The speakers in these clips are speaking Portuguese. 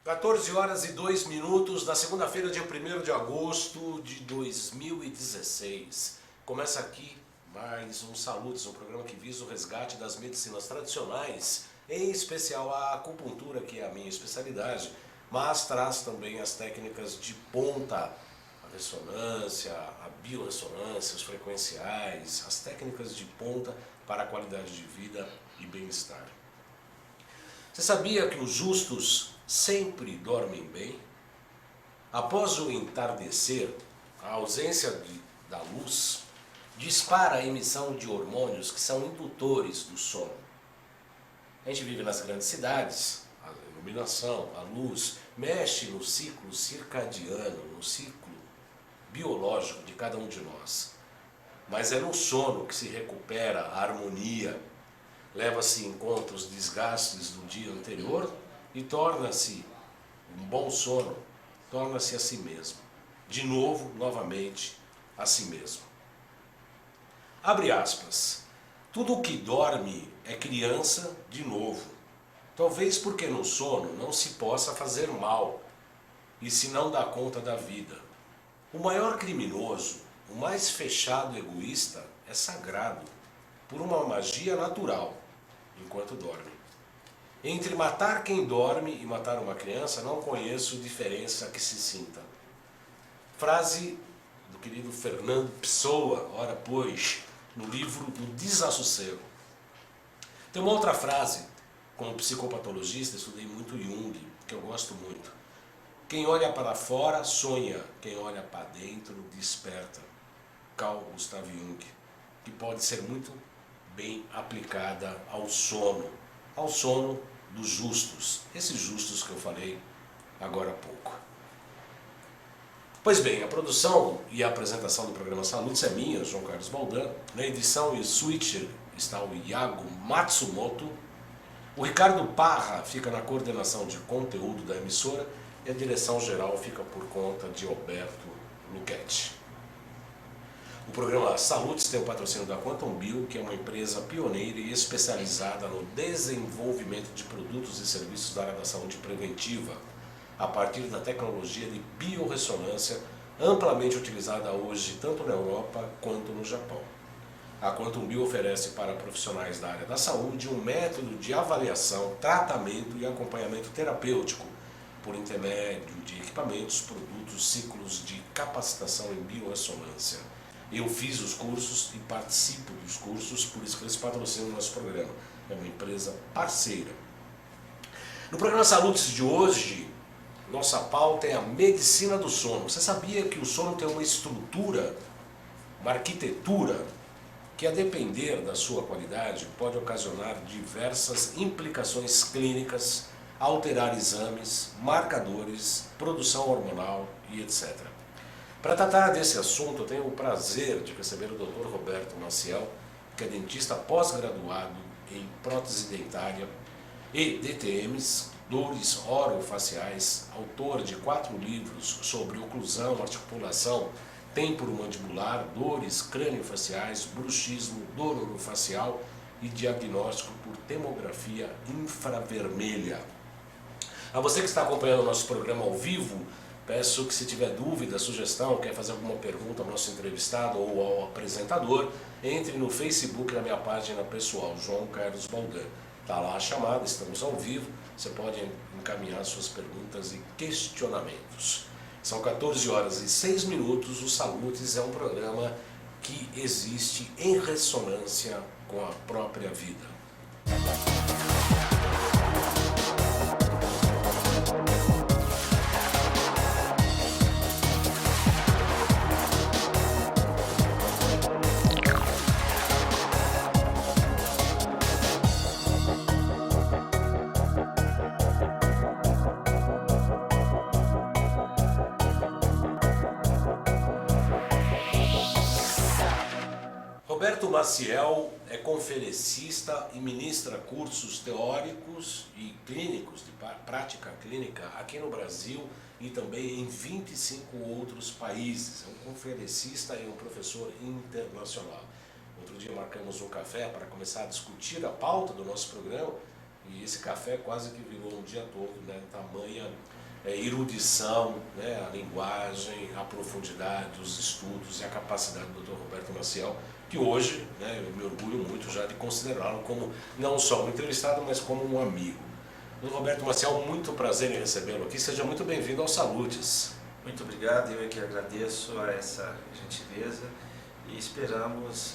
14 horas e 2 minutos da segunda-feira, dia 1º de agosto de 2016. Começa aqui mais um Saludes, um programa que visa o resgate das medicinas tradicionais, em especial a acupuntura, que é a minha especialidade, mas traz também as técnicas de ponta, a ressonância, a biorressonância, os frequenciais, as técnicas de ponta para a qualidade de vida e bem-estar. Você sabia que os justos sempre dormem bem? Após o entardecer, a ausência da luz dispara a emissão de hormônios que são indutores do sono. A gente vive nas grandes cidades, a iluminação, a luz, mexe no ciclo circadiano, no ciclo biológico de cada um de nós. Mas é no sono que se recupera a harmonia, leva-se em conta os desgastes do dia anterior e torna-se um bom sono, torna-se a si mesmo. De novo, novamente, a si mesmo. Abre aspas. Tudo o que dorme é criança de novo. Talvez porque no sono não se possa fazer mal e se não dá conta da vida. O maior criminoso, o mais fechado egoísta, é sagrado, por uma magia natural, enquanto dorme. Entre matar quem dorme e matar uma criança, não conheço diferença que se sinta. Frase do querido Fernando Pessoa, ora pois, no livro do Desassossego. Tem uma outra frase, como psicopatologista, estudei muito Jung, que eu gosto muito. Quem olha para fora sonha, quem olha para dentro desperta. Carl Gustav Jung, que pode ser muito bem aplicada ao sono dos justos, esses justos que eu falei agora há pouco. Pois bem, a produção e a apresentação do programa Saludes é minha, João Carlos Baldan. Na edição e switcher está o Iago Matsumoto. O Ricardo Parra fica na coordenação de conteúdo da emissora e a direção geral fica por conta de Alberto Luchetti. O programa Saludes tem o patrocínio da Quantum Bio, que é uma empresa pioneira e especializada no desenvolvimento de produtos e serviços da área da saúde preventiva, a partir da tecnologia de biorressonância, amplamente utilizada hoje tanto na Europa quanto no Japão. A Quantum Bio oferece para profissionais da área da saúde um método de avaliação, tratamento e acompanhamento terapêutico por intermédio de equipamentos, produtos, ciclos de capacitação em biorressonância. Eu fiz os cursos e participo dos cursos, por isso que eles patrocinam o nosso programa. É uma empresa parceira. No programa Saludes de hoje, nossa pauta é a medicina do sono. Você sabia que o sono tem uma estrutura, uma arquitetura, que a depender da sua qualidade pode ocasionar diversas implicações clínicas, alterar exames, marcadores, produção hormonal e etc. Para tratar desse assunto, eu tenho o prazer de receber o Dr. Roberto Maciel, que é dentista pós-graduado em prótese dentária e DTMs, dores orofaciais, autor de 4 livros sobre oclusão, articulação, temporomandibular, dores craniofaciais, bruxismo, dor orofacial e diagnóstico por tomografia infravermelha. A você que está acompanhando o nosso programa ao vivo, peço que, se tiver dúvida, sugestão, quer fazer alguma pergunta ao nosso entrevistado ou ao apresentador, entre no Facebook, na minha página pessoal, João Carlos Baldan. Está lá a chamada, estamos ao vivo, você pode encaminhar suas perguntas e questionamentos. São 14 horas e 6 minutos, o Saludes é um programa que existe em ressonância com a própria vida. Roberto Maciel é conferencista e ministra cursos teóricos e clínicos de prática clínica aqui no Brasil e também em 25 outros países. É um conferencista e um professor internacional. Outro dia marcamos um café para começar a discutir a pauta do nosso programa e esse café quase que virou um dia todo, né? Tamanha erudição, né, a linguagem, a profundidade, os estudos e a capacidade do Dr. Roberto Maciel, que hoje, né, eu me orgulho muito já de considerá-lo como não só um entrevistado, mas como um amigo. Dr. Roberto Maciel, muito prazer em recebê-lo aqui. Seja muito bem-vindo ao Salutes. Muito obrigado, eu é que agradeço a essa gentileza e esperamos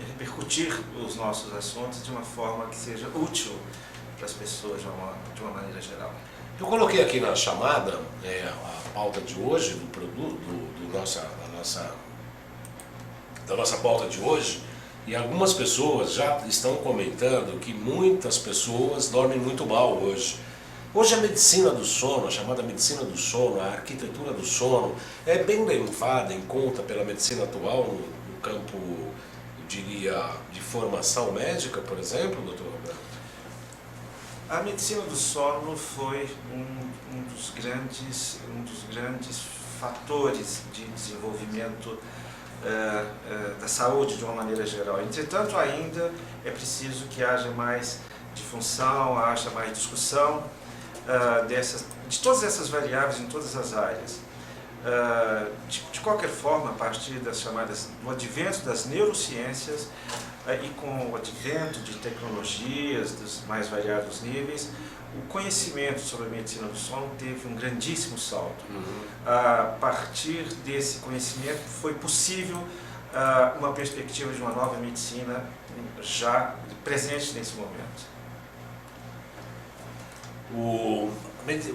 repercutir os nossos assuntos de uma forma que seja útil para as pessoas de uma maneira geral. Eu coloquei aqui na chamada a pauta de hoje, do produto, da nossa pauta de hoje, e algumas pessoas já estão comentando que muitas pessoas dormem muito mal hoje. Hoje a medicina do sono, a chamada medicina do sono, a arquitetura do sono, é bem levada em conta pela medicina atual no campo, eu diria, de formação médica, por exemplo, doutor Roberto? A medicina do sono foi um dos grandes fatores de desenvolvimento da saúde de uma maneira geral. Entretanto, ainda é preciso que haja mais difunção, haja mais discussão de todas essas variáveis em todas as áreas. De qualquer forma, a partir do advento das neurociências e com o advento de tecnologias dos mais variados níveis, o conhecimento sobre a medicina do sono teve um grandíssimo salto. A partir desse conhecimento foi possível uma perspectiva de uma nova medicina já presente nesse momento.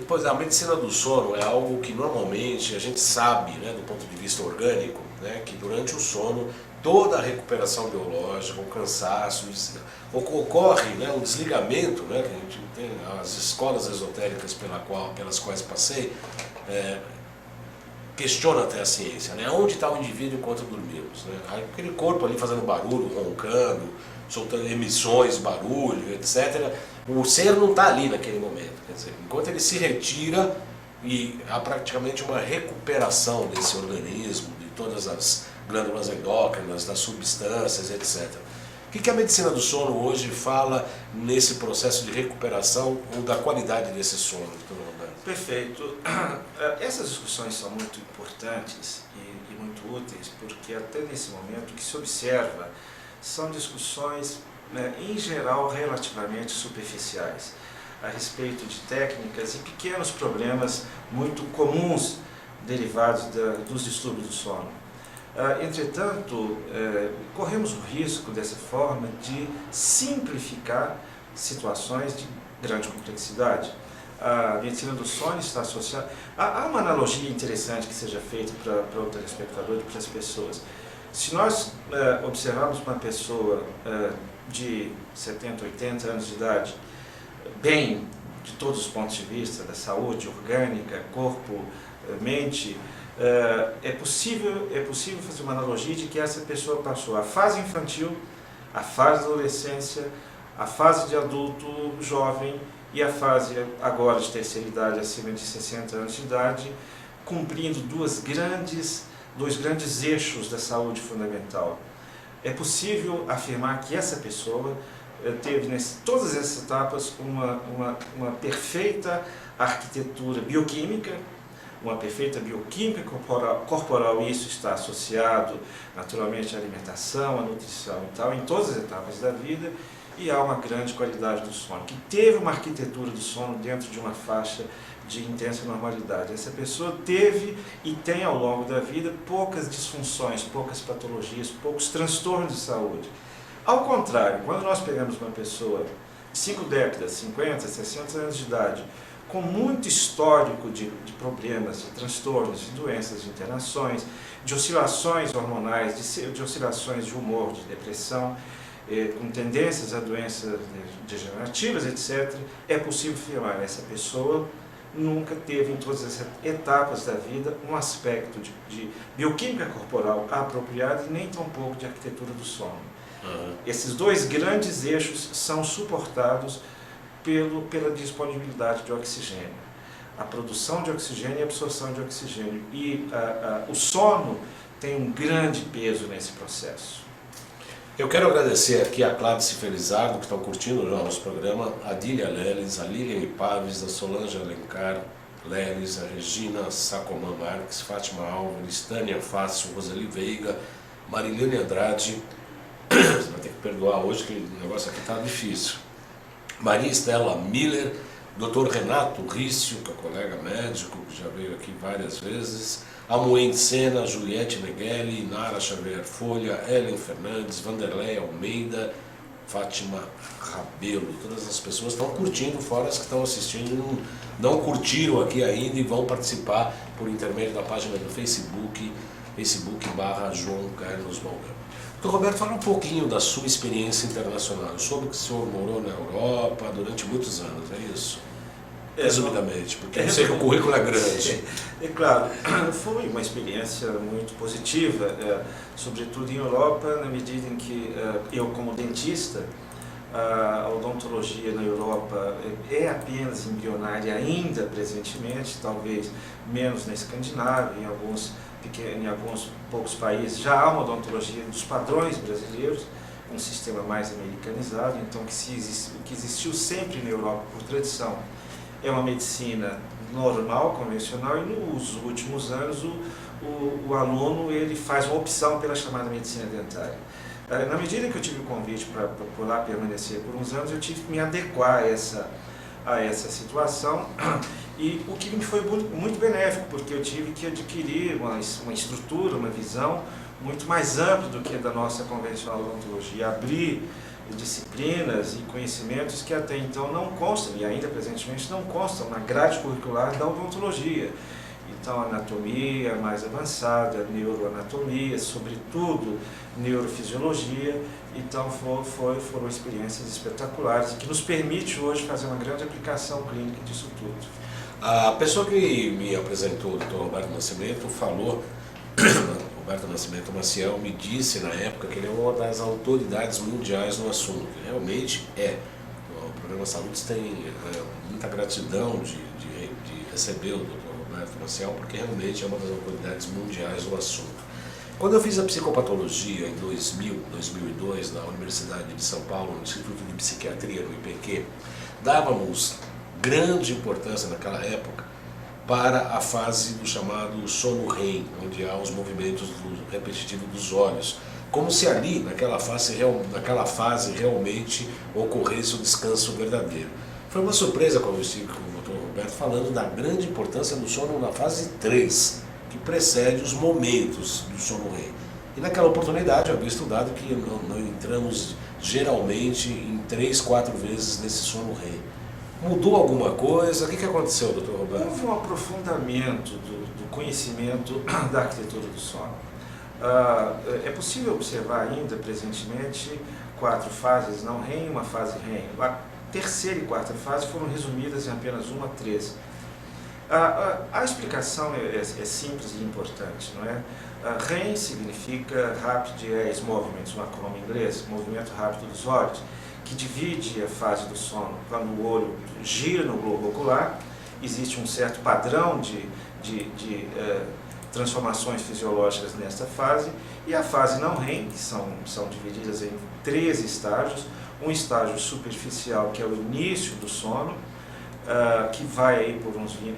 Pois a medicina do sono é algo que normalmente a gente sabe, né, do ponto de vista orgânico, né, que durante o sono toda a recuperação biológica, o cansaço, ocorre, né, um desligamento, né, que a gente tem as escolas esotéricas pelas quais passei, questiona até a ciência, né, onde está o indivíduo enquanto dormimos, né, aquele corpo ali fazendo barulho, roncando, soltando emissões, barulho, etc. O ser não está ali naquele momento, quer dizer, enquanto ele se retira e há praticamente uma recuperação desse organismo, de todas as glândulas endócrinas, das substâncias, etc. O que a medicina do sono hoje fala nesse processo de recuperação ou da qualidade desse sono, doutor Roberto? Perfeito. Essas discussões são muito importantes e muito úteis, porque até nesse momento o que se observa são discussões, em geral, relativamente superficiais, a respeito de técnicas e pequenos problemas muito comuns derivados dos distúrbios do sono. Entretanto, corremos o risco, dessa forma, de simplificar situações de grande complexidade. A medicina do sono está associada... Há uma analogia interessante que seja feita para o telespectador e para as pessoas. Se nós observarmos uma pessoa de 70, 80 anos de idade, bem de todos os pontos de vista, da saúde orgânica, corpo, mente, é possível fazer uma analogia de que essa pessoa passou a fase infantil, a fase da adolescência, a fase de adulto jovem e a fase agora de terceira idade, acima de 60 anos de idade, cumprindo dois grandes eixos da saúde fundamental. É possível afirmar que essa pessoa teve, todas essas etapas, uma perfeita arquitetura bioquímica, uma perfeita bioquímica corporal, e isso está associado naturalmente à alimentação, à nutrição e tal, em todas as etapas da vida, e há uma grande qualidade do sono, que teve uma arquitetura do sono dentro de uma faixa de intensa normalidade. Essa pessoa teve e tem ao longo da vida poucas disfunções, poucas patologias, poucos transtornos de saúde. Ao contrário, quando nós pegamos uma pessoa de 5 décadas, 50, 60 anos de idade, com muito histórico de problemas, de transtornos, de doenças, de internações, de oscilações hormonais, de oscilações de humor, de depressão, com tendências a doenças degenerativas, etc., é possível afirmar que essa pessoa nunca teve, em todas as etapas da vida, um aspecto de bioquímica corporal apropriado e nem tampouco de arquitetura do sono. Esses dois grandes eixos são suportados pela disponibilidade de oxigênio. A produção de oxigênio e a absorção de oxigênio. E o sono tem um grande peso nesse processo. Eu quero agradecer aqui a Cláudia Felizardo, que estão curtindo o nosso programa, a Dília Leles, a Lilian Paves, a Solange Alencar, Leris, a Regina Sacomã Marques, Fátima Álvares, Tânia Fácil, Roseli Veiga, Marilene Andrade, você vai ter que perdoar hoje que o negócio aqui está difícil, Maria Estela Miller, Dr. Renato Rício, que é colega médico, que já veio aqui várias vezes, Amoen Sena, Juliette Neghelli, Nara Xavier Folha, Ellen Fernandes, Vanderlei Almeida, Fátima Rabelo. Todas as pessoas estão curtindo, fora as que estão assistindo não curtiram aqui ainda e vão participar por intermédio da página do Facebook, Facebook/João Carlos Baldan. Então, Roberto, fala um pouquinho da sua experiência internacional. Eu soube que o senhor morou na Europa durante muitos anos, é isso? Resumidamente, porque eu sei que o currículo é grande. É claro, foi uma experiência muito positiva, sobretudo em Europa, na medida em que eu, como dentista, a odontologia na Europa é apenas embrionária ainda presentemente, talvez menos na Escandinávia, em alguns poucos países já há uma odontologia dos padrões brasileiros, um sistema mais americanizado. Então o que existiu sempre na Europa por tradição é uma medicina normal, convencional, e nos últimos anos o aluno ele faz uma opção pela chamada medicina dentária. Na medida que eu tive o convite para por lá permanecer por uns anos, eu tive que me adequar a essa situação, e o que me foi muito benéfico, porque eu tive que adquirir uma estrutura, uma visão muito mais ampla do que a da nossa convencional odontologia, abrir disciplinas e conhecimentos que até então não constam, e ainda presentemente não constam na grade curricular da odontologia. Então, anatomia mais avançada, neuroanatomia, sobretudo neurofisiologia. Então, foram experiências espetaculares que nos permite hoje fazer uma grande aplicação clínica disso tudo. A pessoa que me apresentou, o Dr. Roberto Nascimento, falou, Roberto Nascimento Maciel, me disse na época que ele é uma das autoridades mundiais no assunto. Realmente é. O Programa Saúde tem muita gratidão de receber o Dr. Roberto Maciel, porque realmente é uma das autoridades mundiais no assunto. Quando eu fiz a psicopatologia em 2002, na Universidade de São Paulo, no Instituto de Psiquiatria, no IPQ, dávamos grande importância naquela época para a fase do chamado sono REM, onde há os movimentos repetitivos dos olhos, como se ali, naquela fase realmente ocorresse o descanso verdadeiro. Foi uma surpresa quando eu estive com o Dr. Roberto falando da grande importância do sono na fase 3, que precede os momentos do sono REM. E naquela oportunidade eu havia estudado que não entramos geralmente em 3, 4 vezes nesse sono REM. Mudou alguma coisa? O que aconteceu, Dr. Roberto? Houve um aprofundamento do conhecimento da arquitetura do sono. É possível observar ainda, presentemente, 4 fases não REM e uma fase REM. A terceira e quarta fase foram resumidas em apenas 3. A explicação é simples e importante, não é? REM significa Rapid Eye Movement, um acrônimo em inglês, movimento rápido dos olhos, que divide a fase do sono. Quando o olho gira no globo ocular, existe um certo padrão de transformações fisiológicas nesta fase, e a fase não REM, que são divididas em 3 estágios. Um estágio superficial, que é o início do sono, que vai aí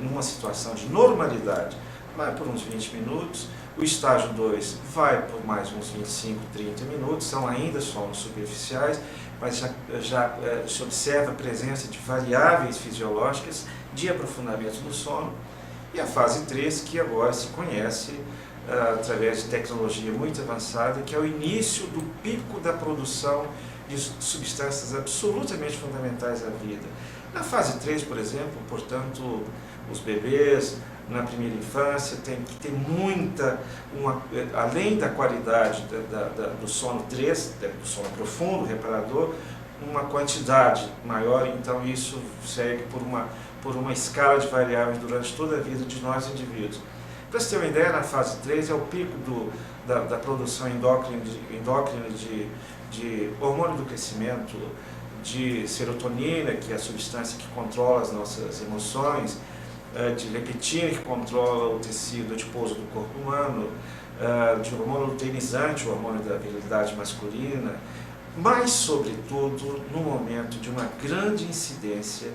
numa situação de normalidade, vai por uns 20 minutos. O estágio 2 vai por mais uns 25, 30 minutos, são ainda sonos superficiais, mas já se observa a presença de variáveis fisiológicas de aprofundamento do sono. E a fase 3, que agora se conhece através de tecnologia muito avançada, que é o início do pico da produção de substâncias absolutamente fundamentais à vida. Na fase 3, por exemplo, portanto, os bebês na primeira infância tem que ter além da qualidade do sono 3, do sono profundo, reparador, uma quantidade maior. Então isso segue por uma escala de variáveis durante toda a vida de nós indivíduos. Para você ter uma ideia, na fase 3 é o pico da produção endócrina de hormônio do crescimento, de serotonina, que é a substância que controla as nossas emoções, de leptina, que controla o tecido adiposo do corpo humano, de hormônio luteinizante, o hormônio da virilidade masculina, mas, sobretudo, no momento de uma grande incidência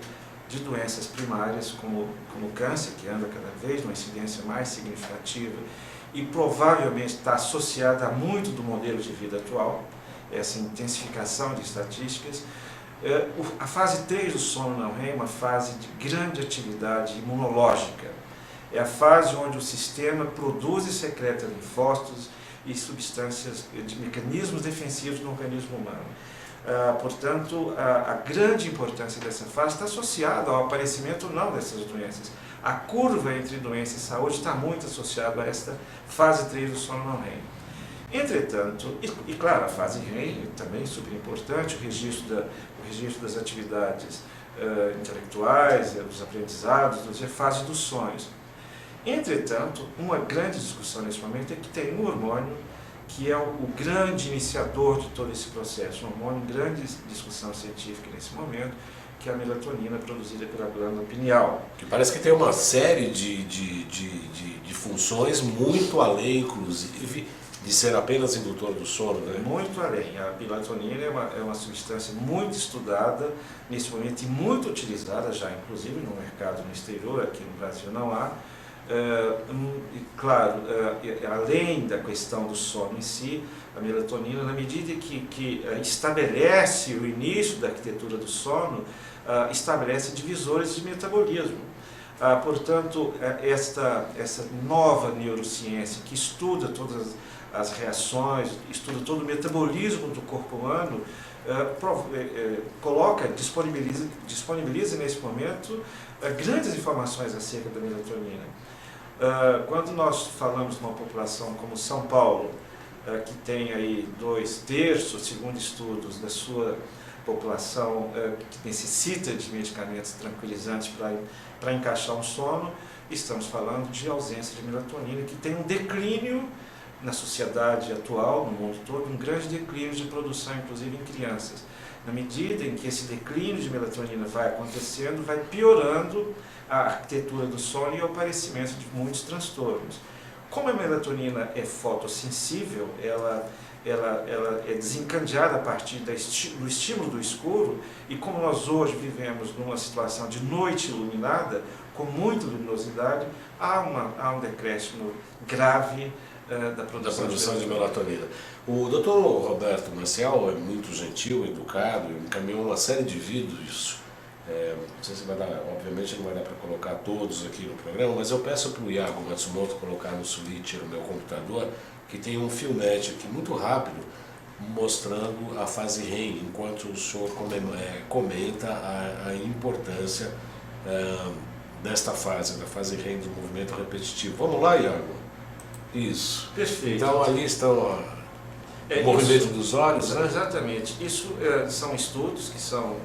de doenças primárias, como o câncer, que anda cada vez numa incidência mais significativa e provavelmente está associada a muito do modelo de vida atual, essa intensificação de estatísticas. A fase 3 do sono não REM é uma fase de grande atividade imunológica. É a fase onde o sistema produz e secreta linfócitos e substâncias de mecanismos defensivos no organismo humano. Portanto, a grande importância dessa fase está associada ao aparecimento ou não dessas doenças. A curva entre doença e saúde está muito associada a esta fase 3 do sono não REM. Entretanto, e claro, a fase REM também é super importante, o registro das atividades intelectuais, dos aprendizados, é a fase dos sonhos. Entretanto, uma grande discussão nesse momento é que tem um hormônio que é o grande iniciador de todo esse processo, um hormônio em grande discussão científica nesse momento, que é a melatonina produzida pela glândula pineal. Que parece que tem uma série de funções muito além, inclusive, de ser apenas indutor do sono, né? Muito além. A melatonina é uma substância muito estudada nesse momento e muito utilizada já, inclusive no mercado no exterior, aqui no Brasil não há. Claro, além da questão do sono em si, a melatonina, na medida que estabelece o início da arquitetura do sono, estabelece divisores de metabolismo. Portanto, essa nova neurociência que estuda todas as reações, estuda todo o metabolismo do corpo humano, disponibiliza nesse momento grandes informações acerca da melatonina. Quando nós falamos de uma população como São Paulo, que tem aí 2/3, segundo estudos, da sua população que necessita de medicamentos tranquilizantes para encaixar um sono, estamos falando de ausência de melatonina, que tem um declínio na sociedade atual, no mundo todo, um grande declínio de produção, inclusive em crianças. Na medida em que esse declínio de melatonina vai acontecendo, vai piorando a arquitetura do sono e o aparecimento de muitos transtornos. Como a melatonina é fotossensível, ela é desencadeada a partir do estímulo do escuro, e como nós hoje vivemos numa situação de noite iluminada, com muita luminosidade, há um decréscimo grave da produção de melatonina. O Dr. Roberto Maciel é muito gentil, educado, encaminhou uma série de vídeos. Não sei se vai dar, obviamente não vai dar para colocar todos aqui no programa, mas eu peço para o Iago Matsumoto colocar no switcher no meu computador, que tem um filmete aqui muito rápido, mostrando a fase REM, enquanto o senhor comenta a importância desta fase, da fase REM do movimento repetitivo. Vamos lá, Iago? Isso. Perfeito. Então ali estão o movimento dos olhos, né? Exatamente. Isso são estudos que são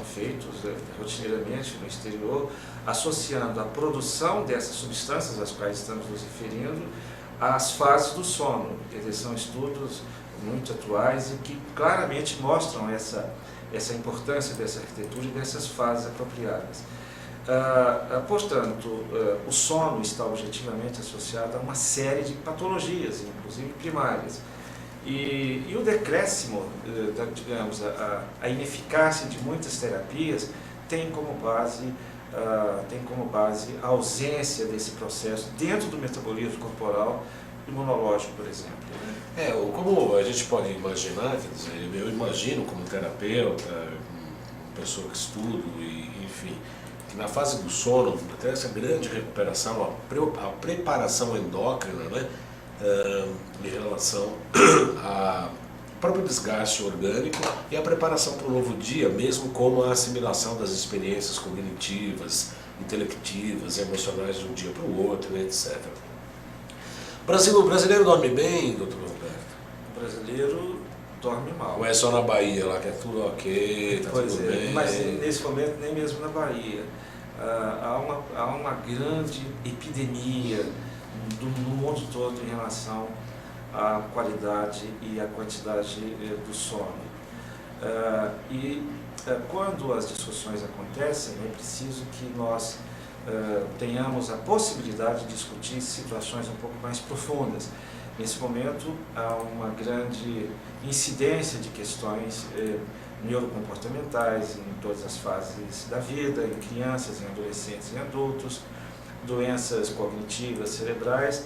feitos rotineiramente no exterior, associando a produção dessas substâncias às quais estamos nos referindo às fases do sono. Quer dizer, são estudos muito atuais e que claramente mostram essa importância dessa arquitetura e dessas fases apropriadas. Portanto, o sono está objetivamente associado a uma série de patologias, inclusive primárias. E o decréscimo, digamos, a ineficácia de muitas terapias tem como base a ausência desse processo dentro do metabolismo corporal imunológico, por exemplo. Né? Como a gente pode imaginar, quer dizer, eu imagino como terapeuta, uma pessoa que estudo, enfim, que na fase do sono, até essa grande recuperação, a preparação endócrina, né, em relação ao próprio desgaste orgânico e a preparação para o novo dia, mesmo como a assimilação das experiências cognitivas, intelectivas, emocionais de um dia para o outro, etc. O brasileiro dorme bem, doutor Roberto? O brasileiro dorme mal. Ou é só na Bahia lá que é tudo ok, tá tudo bem? Mas nesse momento nem mesmo na Bahia. Há uma grande epidemia no mundo todo em relação à qualidade e à quantidade do sono. Quando as discussões acontecem, é preciso que nós tenhamos a possibilidade de discutir situações um pouco mais profundas. Nesse momento, há uma grande incidência de questões neurocomportamentais em todas as fases da vida, em crianças, em adolescentes e adultos, doenças cognitivas cerebrais,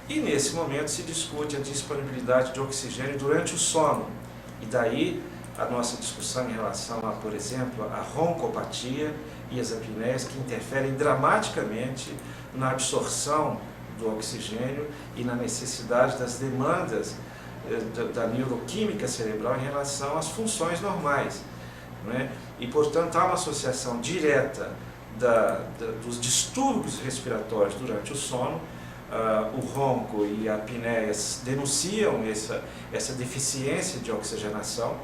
e nesse momento se discute a disponibilidade de oxigênio durante o sono. E daí a nossa discussão em relação a, por exemplo, a roncopatia e as apneias que interferem dramaticamente na absorção do oxigênio e na necessidade das demandas da neuroquímica cerebral em relação às funções normais, né? E, portanto, há uma associação direta dos distúrbios respiratórios durante o sono. O ronco e a apneia denunciam essa deficiência de oxigenação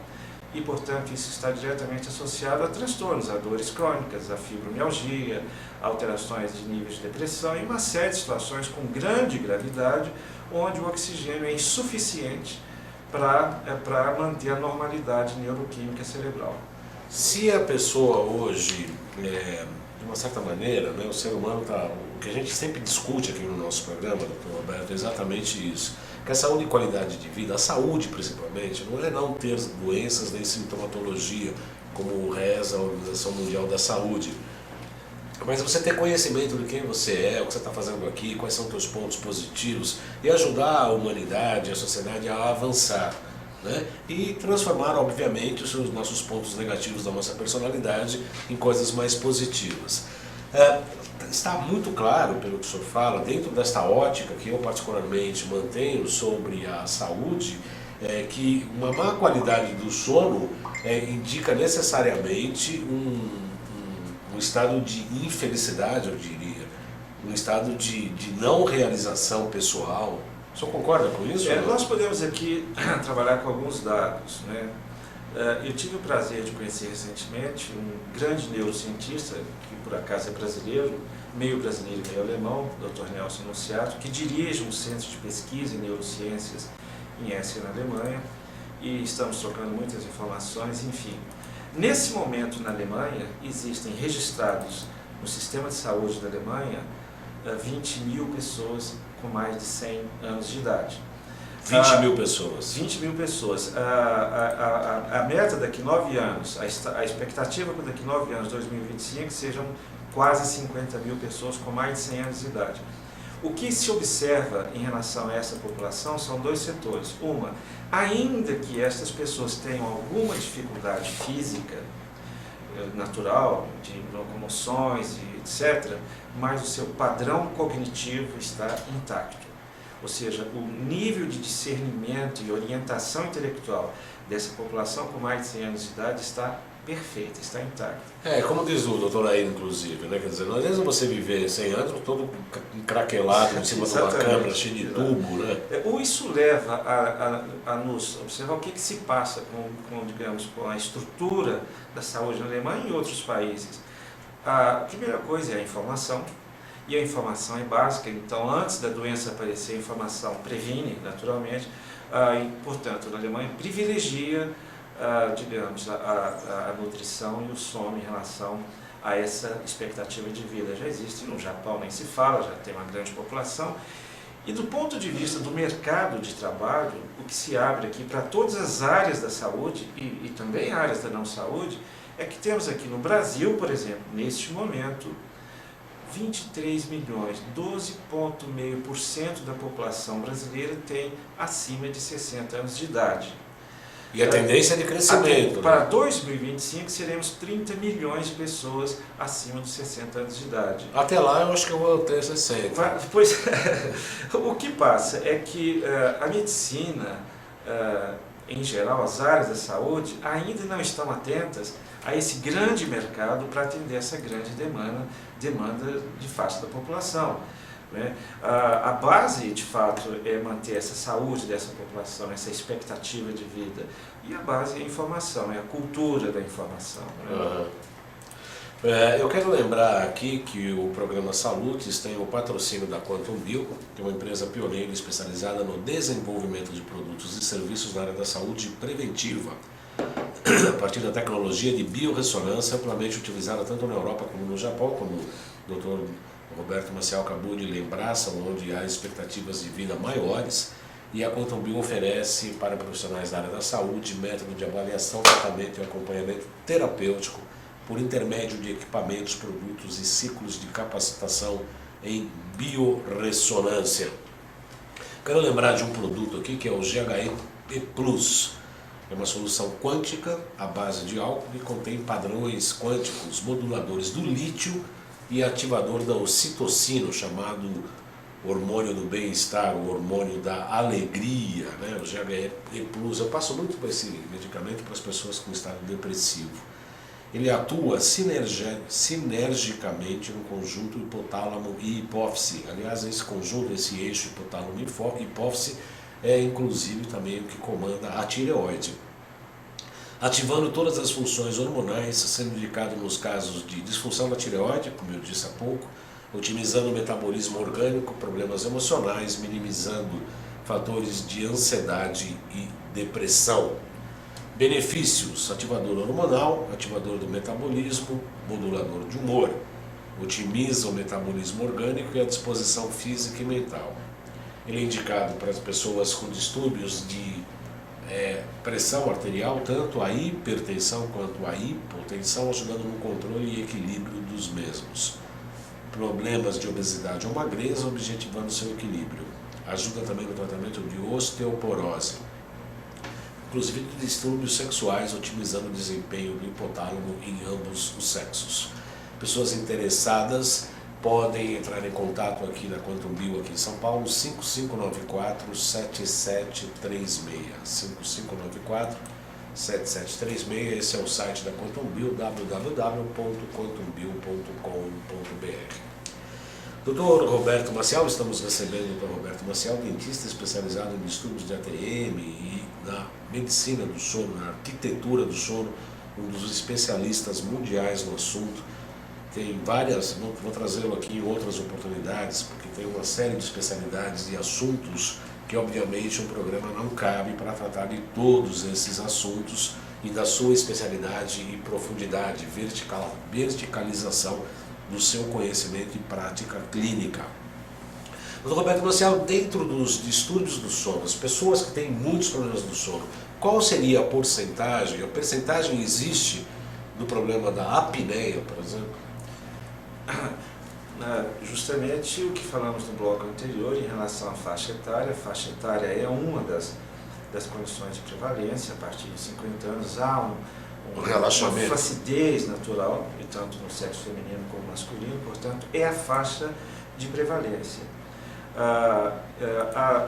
e, portanto, isso está diretamente associado a transtornos, a dores crônicas, a fibromialgia, alterações de níveis de depressão e uma série de situações com grande gravidade, onde o oxigênio é insuficiente para manter a normalidade neuroquímica cerebral. Se a pessoa hoje, de uma certa maneira, né, o ser humano está... O que a gente sempre discute aqui no nosso programa, doutor Roberto, é exatamente isso. Que a saúde e qualidade de vida, a saúde principalmente, não é não ter doenças nem sintomatologia, como reza a Organização Mundial da Saúde. Mas você ter conhecimento de quem você é, o que você está fazendo aqui, quais são os seus pontos positivos, e ajudar a humanidade, a sociedade a avançar, né? E transformar, obviamente, os nossos pontos negativos da nossa personalidade em coisas mais positivas. Está muito claro, pelo que o senhor fala, dentro desta ótica que eu particularmente mantenho sobre a saúde, que uma má qualidade do sono indica necessariamente um estado de infelicidade, eu diria, um estado de não realização pessoal. O senhor concorda com isso? Nós podemos aqui trabalhar com alguns dados, né? Eu tive o prazer de conhecer recentemente um grande neurocientista, que por acaso é brasileiro, meio brasileiro e meio alemão, Dr. Nelson Nociato, que dirige um centro de pesquisa em neurociências em Essen, na Alemanha, e estamos trocando muitas informações, enfim. Nesse momento, na Alemanha, existem registrados no sistema de saúde da Alemanha 20 mil pessoas com mais de 100 anos de idade. 20 mil pessoas. 20 mil pessoas. A meta daqui a 9 anos, a expectativa para daqui a 9 anos, 2025, sejam quase 50 mil pessoas com mais de 100 anos de idade. O que se observa em relação a essa população são dois setores. Uma, ainda que estas pessoas tenham alguma dificuldade física, natural, de locomoções, etc., mas o seu padrão cognitivo está intacto. Ou seja, o nível de discernimento e orientação intelectual dessa população com mais de 100 anos de idade está perfeita, está intacta. Como diz o doutor Air, inclusive, né? Quer dizer, não adianta você viver 100 anos todo craquelado em cima de uma câmera cheia de tubo, né? Isso leva a nos observar o que se passa digamos, com a estrutura da saúde na Alemanha e em outros países. A primeira coisa é a informação, e a informação é básica, então antes da doença aparecer, a informação previne, naturalmente, e, portanto, na Alemanha privilegia, digamos, a nutrição e o sono em relação a essa expectativa de vida. Já existe no Japão, nem se fala, já tem uma grande população. E do ponto de vista do mercado de trabalho, o que se abre aqui para todas as áreas da saúde e também áreas da não saúde, é que temos aqui no Brasil, por exemplo, neste momento, 23 milhões, 12,5% da população brasileira tem acima de 60 anos de idade. E a tendência é de crescimento. Para 2025 seremos 30 milhões de pessoas acima dos 60 anos de idade. Até lá eu acho que eu vou ter 60. Pois o que passa é que a medicina, em geral, as áreas da saúde, ainda não estão atentas a esse grande mercado para atender essa grande demanda de fato da população, né? A base, de fato, é manter essa saúde dessa população, essa expectativa de vida. E a base é a informação, é a cultura da informação, né? Eu quero lembrar aqui que o programa Salutis tem o patrocínio da Quantum Bio, que é uma empresa pioneira especializada no desenvolvimento de produtos e serviços na área da saúde preventiva, a partir da tecnologia de biorressonância amplamente utilizada tanto na Europa como no Japão, como o Dr. Roberto Maciel acabou de lembrar, são onde há expectativas de vida maiores, e a Quantum Bio oferece para profissionais da área da saúde método de avaliação, tratamento e acompanhamento terapêutico por intermédio de equipamentos, produtos e ciclos de capacitação em biorressonância. Quero lembrar de um produto aqui que é o GHE Plus. É uma solução quântica à base de álcool e contém padrões quânticos moduladores do lítio e ativador da ocitocina, chamado hormônio do bem-estar, o hormônio da alegria, né? O GHE Plus. Eu passo muito para esse medicamento para as pessoas com estado depressivo. Ele atua sinergicamente no conjunto hipotálamo e hipófise. Aliás, esse conjunto, esse eixo hipotálamo e hipófise é inclusive também o que comanda a tireoide. Ativando todas as funções hormonais, sendo indicado nos casos de disfunção da tireoide, como eu disse há pouco, otimizando o metabolismo orgânico, problemas emocionais, minimizando fatores de ansiedade e depressão. Benefícios: ativador hormonal, ativador do metabolismo, modulador de humor, otimiza o metabolismo orgânico e a disposição física e mental. Ele é indicado para as pessoas com distúrbios de pressão arterial, tanto a hipertensão quanto a hipotensão, ajudando no controle e equilíbrio dos mesmos. Problemas de obesidade ou magreza, objetivando seu equilíbrio. Ajuda também no tratamento de osteoporose, inclusive de distúrbios sexuais, otimizando o desempenho do hipotálamo em ambos os sexos. Pessoas interessadas podem entrar em contato aqui na Quantum Bio, aqui em São Paulo, 5594-7736, esse é o site da Quantum Bio, www.quantumbio.com.br. Dr. Roberto Maciel, estamos recebendo o Dr. Roberto Maciel, dentista especializado em distúrbios de ATM e na medicina do sono, na arquitetura do sono, um dos especialistas mundiais no assunto. Tem várias, vou trazê-lo aqui em outras oportunidades, porque tem uma série de especialidades e assuntos que obviamente um programa não cabe para tratar de todos esses assuntos e da sua especialidade e profundidade, verticalização do seu conhecimento e prática clínica. Dr. Roberto Maciel, dentro dos distúrbios do sono, as pessoas que têm muitos problemas do sono, qual seria a porcentagem? A percentagem existe do problema da apneia, por exemplo? Justamente o que falamos no bloco anterior em relação à faixa etária. A faixa etária é uma das condições de prevalência. A partir de 50 anos há uma flacidez natural, e tanto no sexo feminino como masculino, portanto é a faixa de prevalência.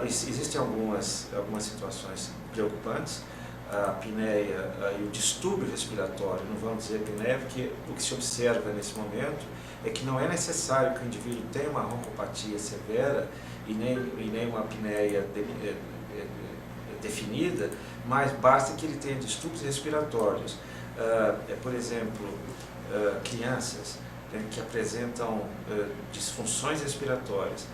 Existem algumas situações preocupantes. A apneia e o distúrbio respiratório, não vamos dizer apneia, porque o que se observa nesse momento é que não é necessário que o indivíduo tenha uma roncopatia severa e nem uma apneia definida, mas basta que ele tenha distúrbios respiratórios. Por exemplo, crianças que apresentam disfunções respiratórias.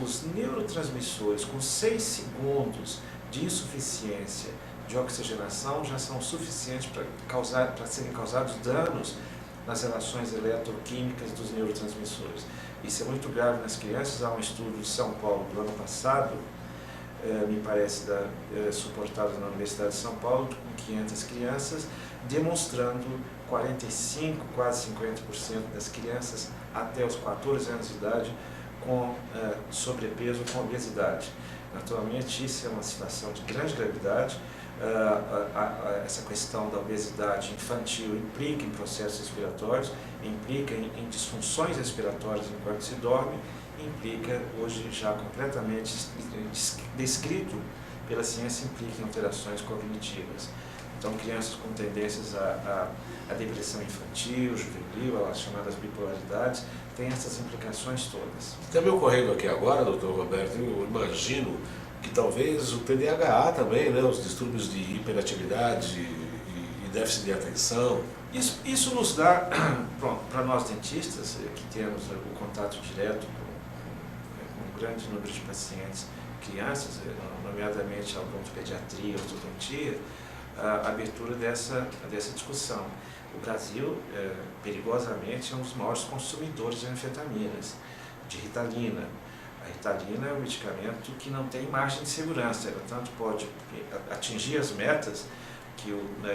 Os neurotransmissores com 6 segundos de insuficiência de oxigenação já são suficientes para serem causados danos nas relações eletroquímicas dos neurotransmissores. Isso é muito grave nas crianças. Há um estudo de São Paulo do ano passado, me parece suportado na Universidade de São Paulo, com 500 crianças, demonstrando 45%, quase 50% das crianças até os 14 anos de idade com sobrepeso, com obesidade. Naturalmente, isso é uma situação de grande gravidade. Essa questão da obesidade infantil implica em processos respiratórios, implica em disfunções respiratórias enquanto se dorme, implica, hoje já completamente descrito pela ciência, implica em alterações cognitivas. Então, crianças com tendências à depressão infantil, juvenil, as chamadas bipolaridades, têm essas implicações todas. Está me ocorrendo aqui agora, doutor Roberto, eu imagino que talvez o TDAH também, né, os distúrbios de hiperatividade e déficit de atenção. Isso nos dá, para nós dentistas, que temos o contato direto com um grande número de pacientes, crianças, nomeadamente alunos de pediatria, ortodontia, a abertura dessa discussão. O Brasil, perigosamente, é um dos maiores consumidores de anfetaminas, de Ritalina. A A Ritalina é um medicamento que não tem margem de segurança, ela tanto pode atingir as metas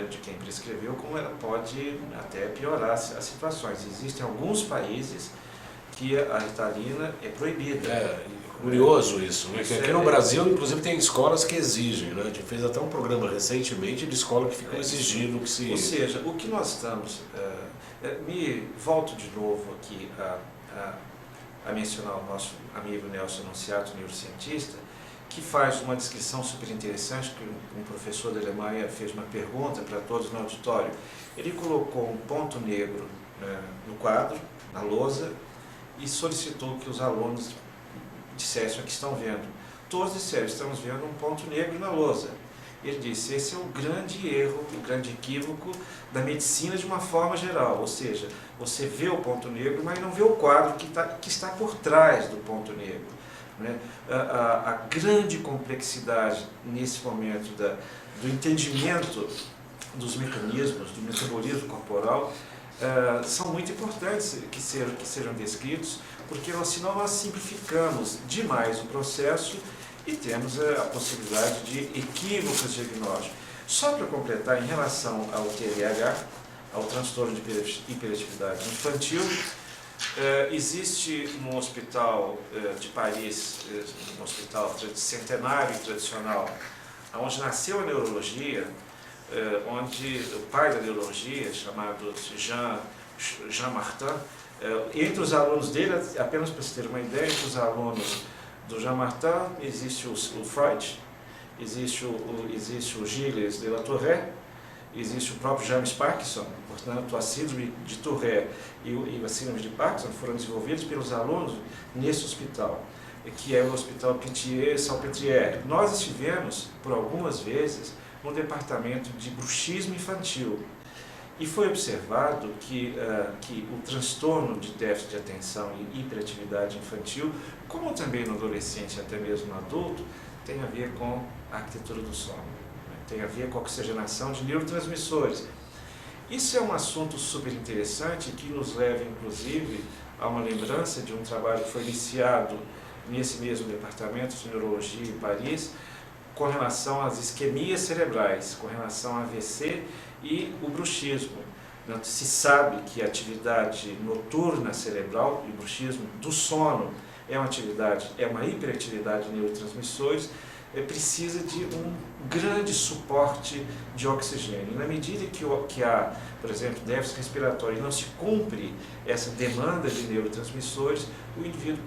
de quem prescreveu, como ela pode até piorar as situações. Existem alguns países que a Ritalina é proibida. É curioso isso, né? Que aqui no Brasil, inclusive, tem escolas que exigem, né? A gente fez até um programa recentemente de escola que ficou exigindo que se... Ou seja, o que nós estamos... me volto de novo aqui a mencionar o nosso amigo Nelson Anunciato, neurocientista, que faz uma descrição super interessante, que um professor da Alemanha fez uma pergunta para todos no auditório. Ele colocou um ponto negro no quadro, na lousa, e solicitou que os alunos dissessem o que estão vendo. Todos disseram, estamos vendo um ponto negro na lousa. Ele disse, esse é o grande erro, o grande equívoco da medicina de uma forma geral, ou seja, você vê o ponto negro, mas não vê o quadro que está por trás do ponto negro. Né? A grande complexidade nesse momento do entendimento dos mecanismos, do metabolismo corporal, são muito importantes que sejam descritos, porque senão nós simplificamos demais o processo e temos a possibilidade de equívocos diagnósticos. Só para completar, em relação ao TDAH, ao transtorno de hiperatividade infantil, existe no hospital de Paris, um hospital centenário e tradicional, onde nasceu a neurologia, onde o pai da neurologia, chamado Jean Martin, entre os alunos dele, apenas para se ter uma ideia, entre os alunos do Jean Martin existe o Freud, existe o Gilles de La Tourette, existe o próprio James Parkinson. Portanto, a síndrome de Tourette e a síndrome de Parkinson foram desenvolvidos pelos alunos nesse hospital, que é o Hospital Pitié-Salpêtrière. Nós estivemos, por algumas vezes, no departamento de bruxismo infantil, e foi observado que o transtorno de déficit de atenção e hiperatividade infantil, como também no adolescente e até mesmo no adulto, tem a ver com a arquitetura do sono, né? Tem a ver com a oxigenação de neurotransmissores. Isso é um assunto super interessante que nos leva, inclusive, a uma lembrança de um trabalho que foi iniciado nesse mesmo departamento de neurologia em Paris, com relação às isquemias cerebrais, com relação ao AVC e o bruxismo. Se sabe que a atividade noturna cerebral e o bruxismo do sono é uma hiperatividade de neurotransmissores, precisa de um grande suporte de oxigênio. Na medida que há, por exemplo, déficit respiratório e não se cumpre essa demanda de neurotransmissores, o indivíduo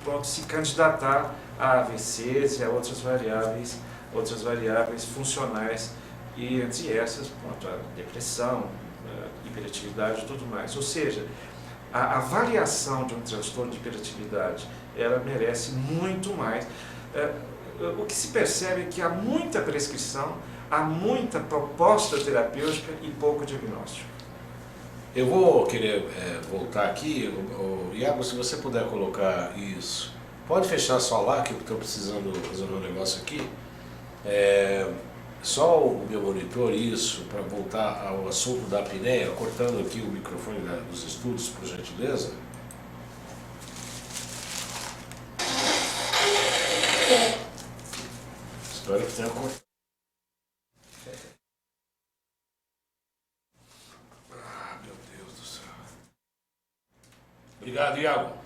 pode se candidatar a AVCs e a outras variáveis funcionais, e entre essas, a depressão, a hiperatividade e tudo mais. Ou seja, a avaliação de um transtorno de hiperatividade, ela merece muito mais. O que se percebe é que há muita prescrição, há muita proposta terapêutica e pouco diagnóstico. Eu vou querer voltar aqui, Iago, se você puder colocar isso. Pode fechar só lá, que eu estou precisando resolver um negócio aqui. Só o meu monitor, isso, para voltar ao assunto da apneia, cortando aqui o microfone dos estúdios, por gentileza. Espero que tenha cortado. Ah, meu Deus do céu. Obrigado, Iago.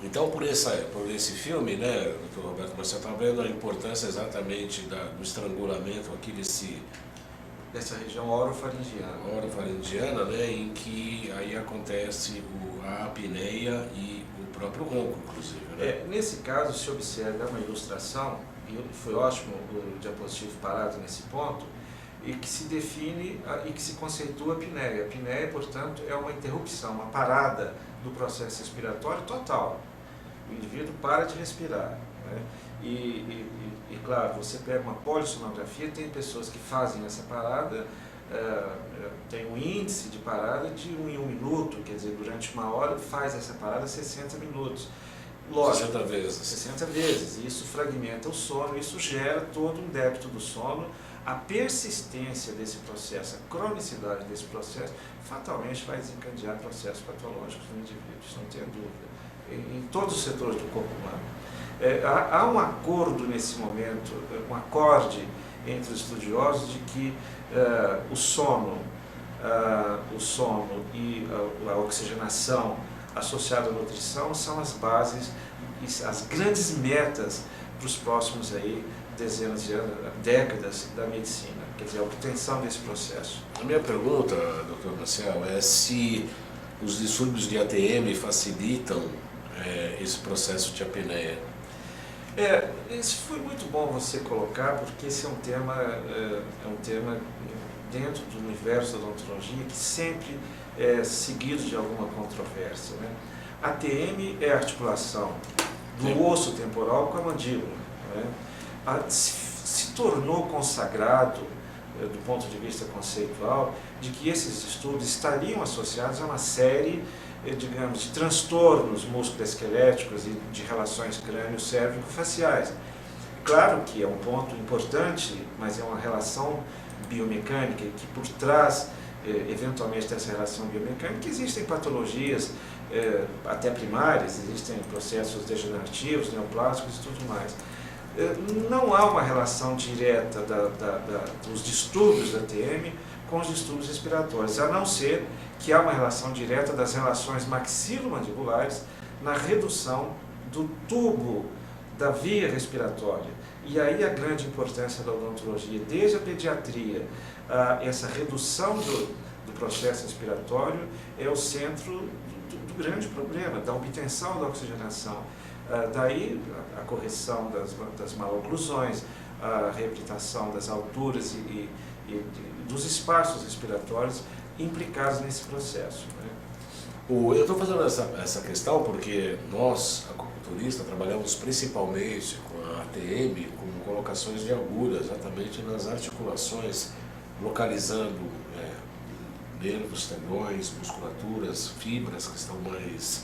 Então, por esse filme, né, Dr. Roberto, você está vendo a importância exatamente do estrangulamento aqui dessa região orofaringiana, né, em que aí acontece a apneia e o próprio ronco, inclusive. Né? Nesse caso, se observa uma ilustração, e foi ótimo o diapositivo parado nesse ponto, e que se define e que se conceitua a apneia. A apneia, portanto, é uma interrupção, uma parada do processo respiratório total. O indivíduo para de respirar, né? E claro, você pega uma polissonografia, tem pessoas que fazem essa parada, tem um índice de parada de 1 em 1 minuto, quer dizer, durante 1 hora faz essa parada 60 minutos. Lógico, 60 vezes. 60 vezes. E isso fragmenta o sono, isso gera todo um débito do sono. A persistência desse processo, a cronicidade desse processo, fatalmente vai desencadear processos patológicos no indivíduo, isso não tem dúvida, em todos os setores do corpo humano. Há um acordo nesse momento, um acorde entre os estudiosos de que o sono e a oxigenação associada à nutrição são as bases, as grandes metas para os próximos aí, dezenas de anos, décadas da medicina, quer dizer, a obtenção desse processo. A minha pergunta, Dr. Marcel, é se os distúrbios de ATM facilitam esse processo de apneia. Isso foi muito bom você colocar, porque esse é um tema dentro do universo da odontologia que sempre é seguido de alguma controvérsia, né? ATM é a articulação do osso temporal com a mandíbula, né? Se tornou consagrado, do ponto de vista conceitual, de que esses distúrbios estariam associados a uma série, digamos, de transtornos musculoesqueléticos e de relações crânio-cérvico-faciais. Claro que é um ponto importante, mas é uma relação biomecânica e que por trás, eventualmente, dessa relação biomecânica existem patologias até primárias, existem processos degenerativos, neoplásicos e tudo mais. Não há uma relação direta dos distúrbios da TM com os distúrbios respiratórios, a não ser que há uma relação direta das relações maxilomandibulares na redução do tubo da via respiratória. E aí a grande importância da odontologia, desde a pediatria, essa redução do processo respiratório é o centro do grande problema, da obtenção da oxigenação. Daí a correção das maloclusões, a reabilitação das alturas e dos espaços respiratórios implicados nesse processo, né? Eu estou fazendo essa questão porque nós, acupunturistas, trabalhamos principalmente com a ATM, com colocações de agulha, exatamente nas articulações, localizando nervos, tendões, musculaturas, fibras que estão mais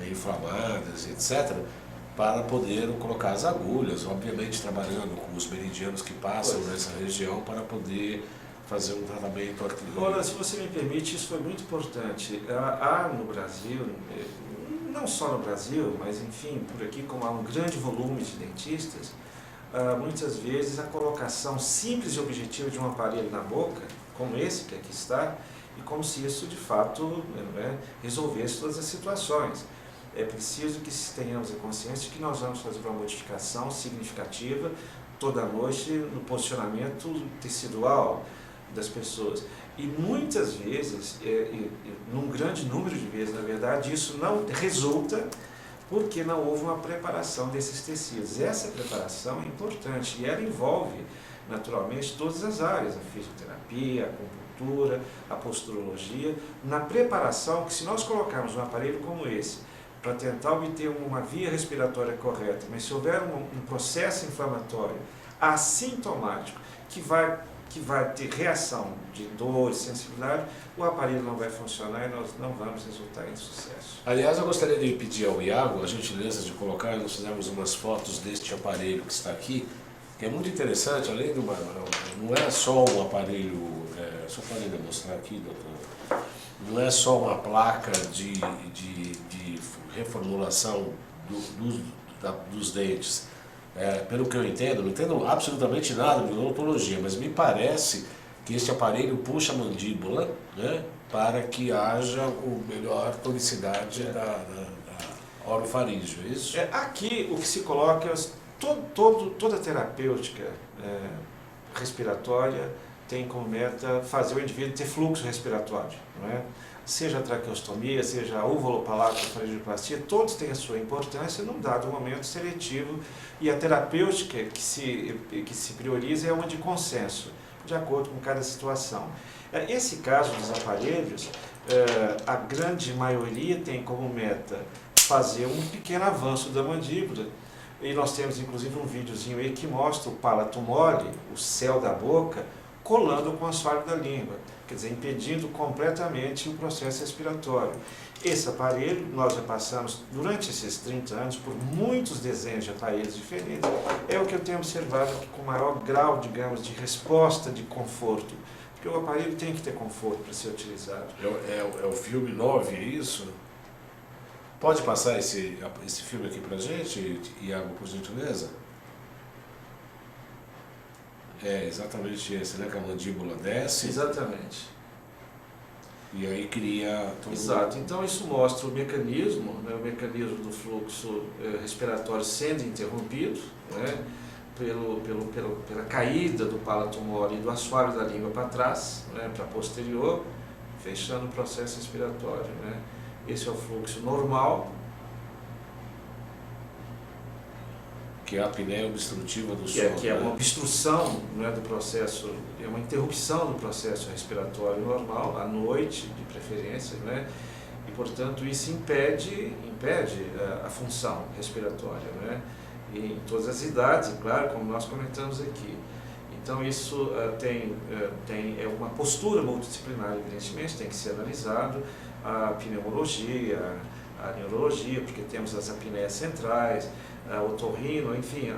inflamadas, etc., para poder colocar as agulhas, obviamente trabalhando com os meridianos que passam nessa região para poder fazer um tratamento articular. Ora, se você me permite, isso foi muito importante. Há no Brasil, não só no Brasil, mas enfim, por aqui, como há um grande volume de dentistas, muitas vezes a colocação simples e objetiva de um aparelho na boca, como esse que aqui está, e como se isso de fato resolvesse todas as situações. É preciso que tenhamos a consciência de que nós vamos fazer uma modificação significativa toda noite no posicionamento tecidual das pessoas. E muitas vezes, num grande número de vezes, na verdade, isso não resulta porque não houve uma preparação desses tecidos. Essa preparação é importante e ela envolve, naturalmente, todas as áreas, a fisioterapia, a acupuntura, a posturologia, na preparação que se nós colocarmos um aparelho como esse, para tentar obter uma via respiratória correta, mas se houver um processo inflamatório assintomático que vai ter reação de dor, sensibilidade, o aparelho não vai funcionar e nós não vamos resultar em sucesso. Aliás, eu gostaria de pedir ao Iago a gentileza de colocar, nós fizemos umas fotos deste aparelho que está aqui, que é muito interessante, além de não é só um aparelho, só para ele mostrar aqui, doutor, não é só uma placa de reformulação dos dentes. Pelo que eu entendo, não entendo absolutamente nada de odontologia, mas me parece que este aparelho puxa a mandíbula, né, para que haja melhor tonicidade da orofaríngeo, é isso? Aqui o que se coloca, toda a terapêutica respiratória tem como meta fazer o indivíduo ter fluxo respiratório, não é? Seja a traqueostomia, seja a uvolopalato, a faringoplastia, todos têm a sua importância num dado momento seletivo e a terapêutica que se prioriza é uma de consenso, de acordo com cada situação. Esse caso dos aparelhos, a grande maioria tem como meta fazer um pequeno avanço da mandíbula e nós temos inclusive um videozinho aí que mostra o palato mole, o céu da boca, colando com o assoalho da língua, quer dizer, impedindo completamente o processo respiratório. Esse aparelho, nós já passamos, durante esses 30 anos, por muitos desenhos de aparelhos diferentes, é o que eu tenho observado com maior grau, digamos, de resposta, de conforto. Porque o aparelho tem que ter conforto para ser utilizado. É o filme 9, é isso? Pode passar esse filme aqui pra gente, Iago, por gentileza? É exatamente esse, né? Que a mandíbula desce. Exatamente. E aí cria... Exato. Então isso mostra o mecanismo, né, o mecanismo do fluxo respiratório sendo interrompido, né, pela caída do palato mole e do assoalho da língua para trás, né, para posterior, fechando o processo respiratório. Né. Esse é o fluxo normal. Que é a apneia obstrutiva do sono. Que é uma obstrução, né, do processo, é uma interrupção do processo respiratório normal, à noite, de preferência, né, e, portanto, isso impede a função respiratória, né, e em todas as idades, claro, como nós comentamos aqui. Então, isso é uma postura multidisciplinar, evidentemente, tem que ser analisado, a pneumologia, a neurologia, porque temos as apneias centrais, otorrino, enfim,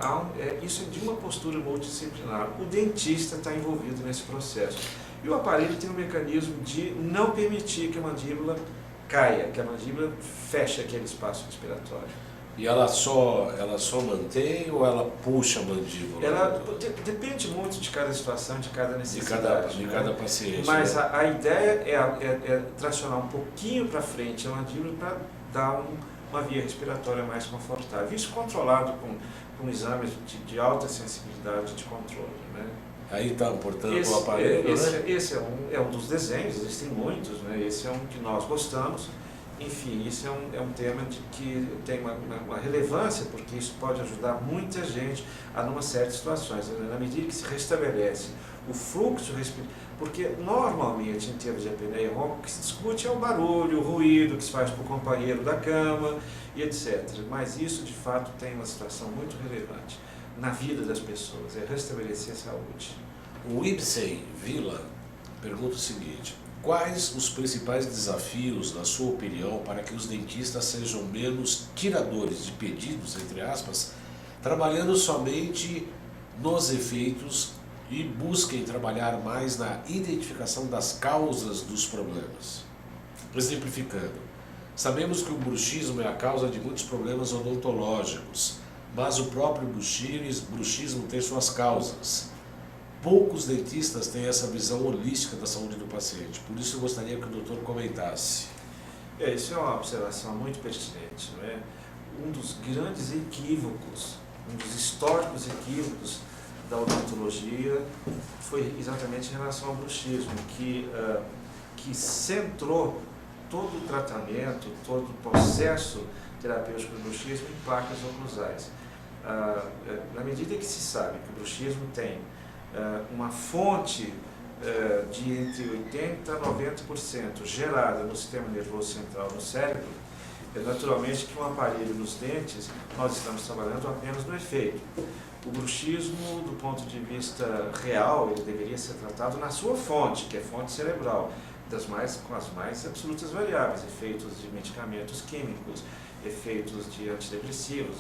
isso é de uma postura multidisciplinar. O dentista está envolvido nesse processo. E o aparelho tem um mecanismo de não permitir que a mandíbula caia, que a mandíbula feche aquele espaço respiratório. E ela só mantém ou ela puxa a mandíbula? Depende muito de cada situação, de cada necessidade. De cada paciente. Mas né? a ideia é tracionar um pouquinho para frente a mandíbula para dar uma via respiratória mais confortável. Isso controlado com exames de alta sensibilidade de controle. Né? Aí está, portanto, o aparelho. Esse é um dos desenhos, existem muitos, né? Esse é um que nós gostamos. Enfim, isso é um tema que tem uma relevância, porque isso pode ajudar muita gente a numa série de situações, né? Na medida que se restabelece o fluxo respiratório, porque normalmente em termos de apneia ronca o que se discute é o barulho, o ruído que se faz para o companheiro da cama e etc. Mas isso de fato tem uma situação muito relevante na vida das pessoas, é restabelecer a saúde. O Ibsen Vila pergunta o seguinte: quais os principais desafios, na sua opinião, para que os dentistas sejam menos tiradores de pedidos, entre aspas, trabalhando somente nos efeitos e busquem trabalhar mais na identificação das causas dos problemas? Exemplificando, sabemos que o bruxismo é a causa de muitos problemas odontológicos, mas o próprio bruxismo tem suas causas. Poucos dentistas têm essa visão holística da saúde do paciente, por isso eu gostaria que o doutor comentasse. Isso é uma observação muito pertinente, não é? Um dos grandes equívocos, um dos históricos equívocos da odontologia foi exatamente em relação ao bruxismo, que centrou todo o tratamento, todo o processo terapêutico do bruxismo em placas oclusais. Na medida que se sabe que o bruxismo tem uma fonte de entre 80% a 90% gerada no sistema nervoso central, no cérebro, naturalmente que um aparelho nos dentes, nós estamos trabalhando apenas no efeito. O bruxismo, do ponto de vista real, ele deveria ser tratado na sua fonte, que é fonte cerebral, com as mais absolutas variáveis, efeitos de medicamentos químicos, efeitos de antidepressivos,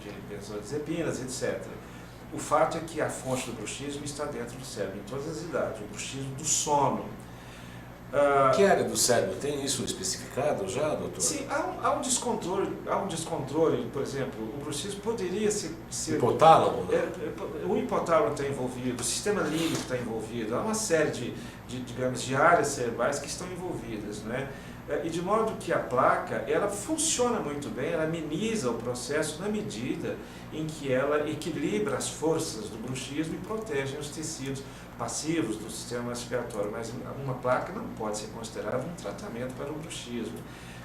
de benzodiazepinas, etc. O fato é que a fonte do bruxismo está dentro do cérebro, em todas as idades, o bruxismo do sono. Que área do cérebro tem isso especificado já, doutor? Sim, há um descontrole, por exemplo, o bruxismo poderia ser... Hipotálamo? O hipotálamo está envolvido, o sistema límbico está envolvido, há uma série digamos, de áreas cerebrais que estão envolvidas, né? E de modo que a placa, ela funciona muito bem, ela ameniza o processo na medida em que ela equilibra as forças do bruxismo e protege os tecidos passivos do sistema respiratório, mas uma placa não pode ser considerada um tratamento para o bruxismo.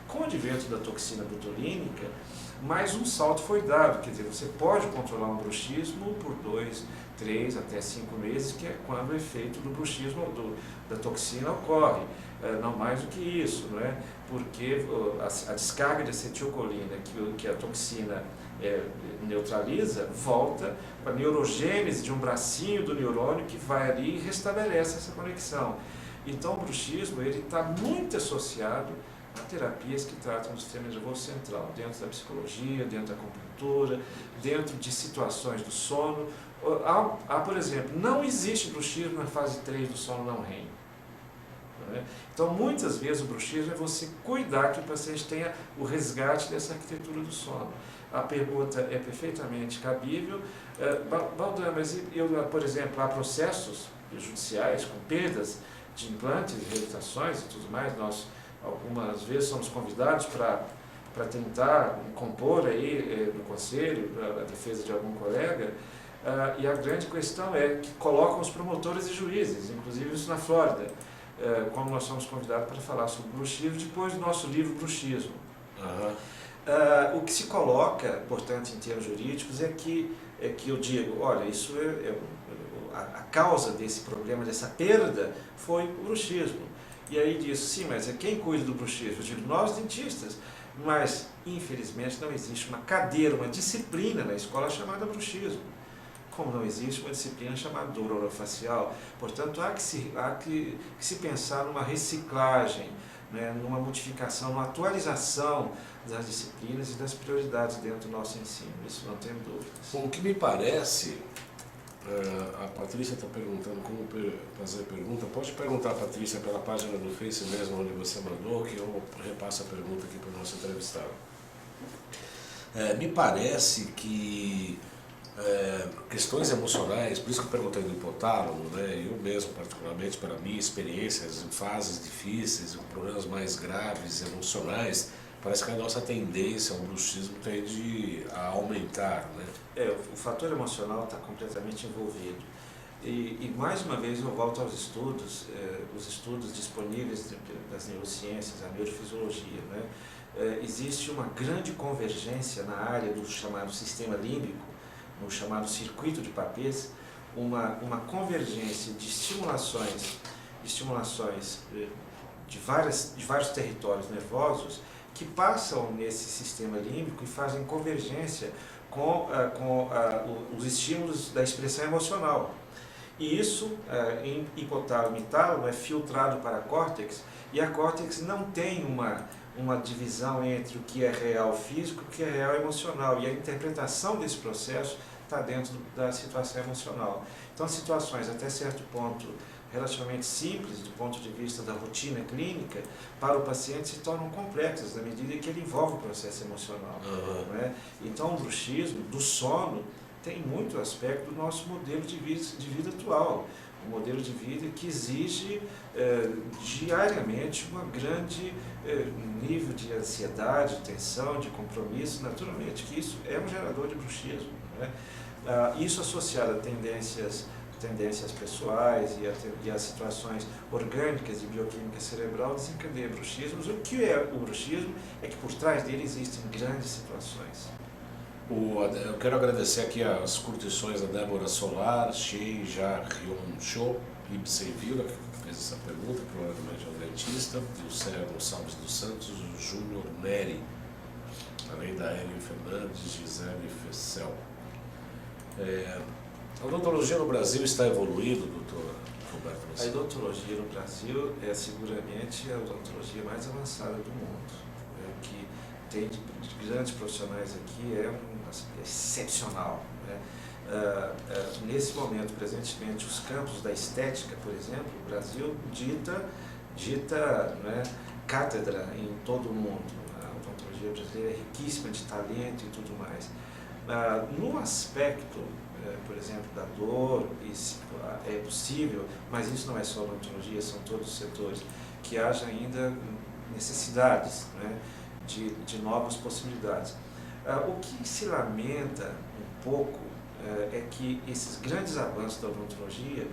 Com o advento da toxina botulínica, mais um salto foi dado, quer dizer, você pode controlar um bruxismo por 2, 3 até 5 meses, que é quando o efeito do bruxismo, da toxina ocorre, não mais do que isso, não é? Porque a descarga de acetilcolina que a toxina neutraliza, volta para a neurogênese de um bracinho do neurônio que vai ali e restabelece essa conexão. Então o bruxismo está muito associado a terapias que tratam do sistema nervoso central, dentro da psicologia, dentro da acupuntura, dentro de situações do sono. Por exemplo, não existe bruxismo na fase 3 do sono não REM. Então, muitas vezes o bruxismo é você cuidar que o paciente tenha o resgate dessa arquitetura do sono. A pergunta é perfeitamente cabível. Baldan, mas por exemplo, há processos judiciais com perdas de implantes, reabilitações e tudo mais. Nós, algumas vezes, somos convidados para tentar compor aí no conselho, a defesa de algum colega, e a grande questão é que colocam os promotores e juízes, inclusive isso na Flórida, como nós somos convidados para falar sobre bruxismo, depois do nosso livro Bruxismo. O que se coloca, portanto, em termos jurídicos, é que eu digo, olha, isso a causa desse problema, dessa perda, foi o bruxismo. E aí diz, sim, mas quem cuida do bruxismo? Eu digo, nós dentistas. Mas, infelizmente, não existe uma cadeira, uma disciplina na escola chamada bruxismo. Como não existe uma disciplina chamada dor orofacial. Portanto, há que se pensar numa reciclagem, né, numa modificação, numa atualização das disciplinas e das prioridades dentro do nosso ensino. Isso não tem dúvidas. O que me parece, a Patrícia está perguntando como fazer pergunta. Pode perguntar, Patrícia, pela página do Face mesmo, onde você mandou, que eu repasso a pergunta aqui para o nosso entrevistado. Me parece que questões emocionais, por isso que eu perguntei do hipotálamo, né? Eu mesmo, particularmente, para mim, experiências em fases difíceis, em problemas mais graves, emocionais, parece que a nossa tendência ao bruxismo tende a aumentar, né? O fator emocional está completamente envolvido. E mais uma vez eu volto aos estudos, os estudos disponíveis das neurociências, a neurofisiologia, né? Existe uma grande convergência na área do chamado sistema límbico, no chamado circuito de Papez, uma convergência de estimulações de vários territórios nervosos que passam nesse sistema límbico e fazem convergência com os estímulos da expressão emocional. E isso, em hipotálamo e tálamo, é filtrado para a córtex, e a córtex não tem uma divisão entre o que é real físico e o que é real emocional, e a interpretação desse processo está dentro da situação emocional. Então, situações até certo ponto relativamente simples do ponto de vista da rotina clínica, para o paciente se tornam complexas na medida em que ele envolve o processo emocional. Né? Então, o bruxismo do sono tem muito aspecto do nosso modelo de vida atual, um modelo de vida que exige diariamente um grande nível de ansiedade, de tensão, de compromisso, naturalmente que isso é um gerador de bruxismo. Né? Isso associado a tendências pessoais e a situações orgânicas de bioquímica cerebral desencadeia bruxismos. O que é o bruxismo é que por trás dele existem grandes situações. Eu quero agradecer aqui as curtições da Débora Solar, Shei Jarion Cho, Ibsen Vila, que fez essa pergunta, provavelmente é um dentista, e o Sérgio Gonçalves dos Santos, o Júnior Neri, além da Hélio Fernandes, Gisele Fessel. A odontologia no Brasil está evoluindo, doutor Roberto? A odontologia no Brasil é seguramente a odontologia mais avançada do mundo. O que tem de grandes profissionais aqui é excepcional. Né? Nesse momento, presentemente, os campos da estética, por exemplo, o Brasil dita né, cátedra em todo o mundo. A odontologia brasileira é riquíssima de talento e tudo mais. No aspecto, por exemplo, da dor, isso é possível, mas isso não é só odontologia, são todos os setores, que haja ainda necessidades, né, de novas possibilidades. O que se lamenta um pouco é que esses grandes avanços da odontologia,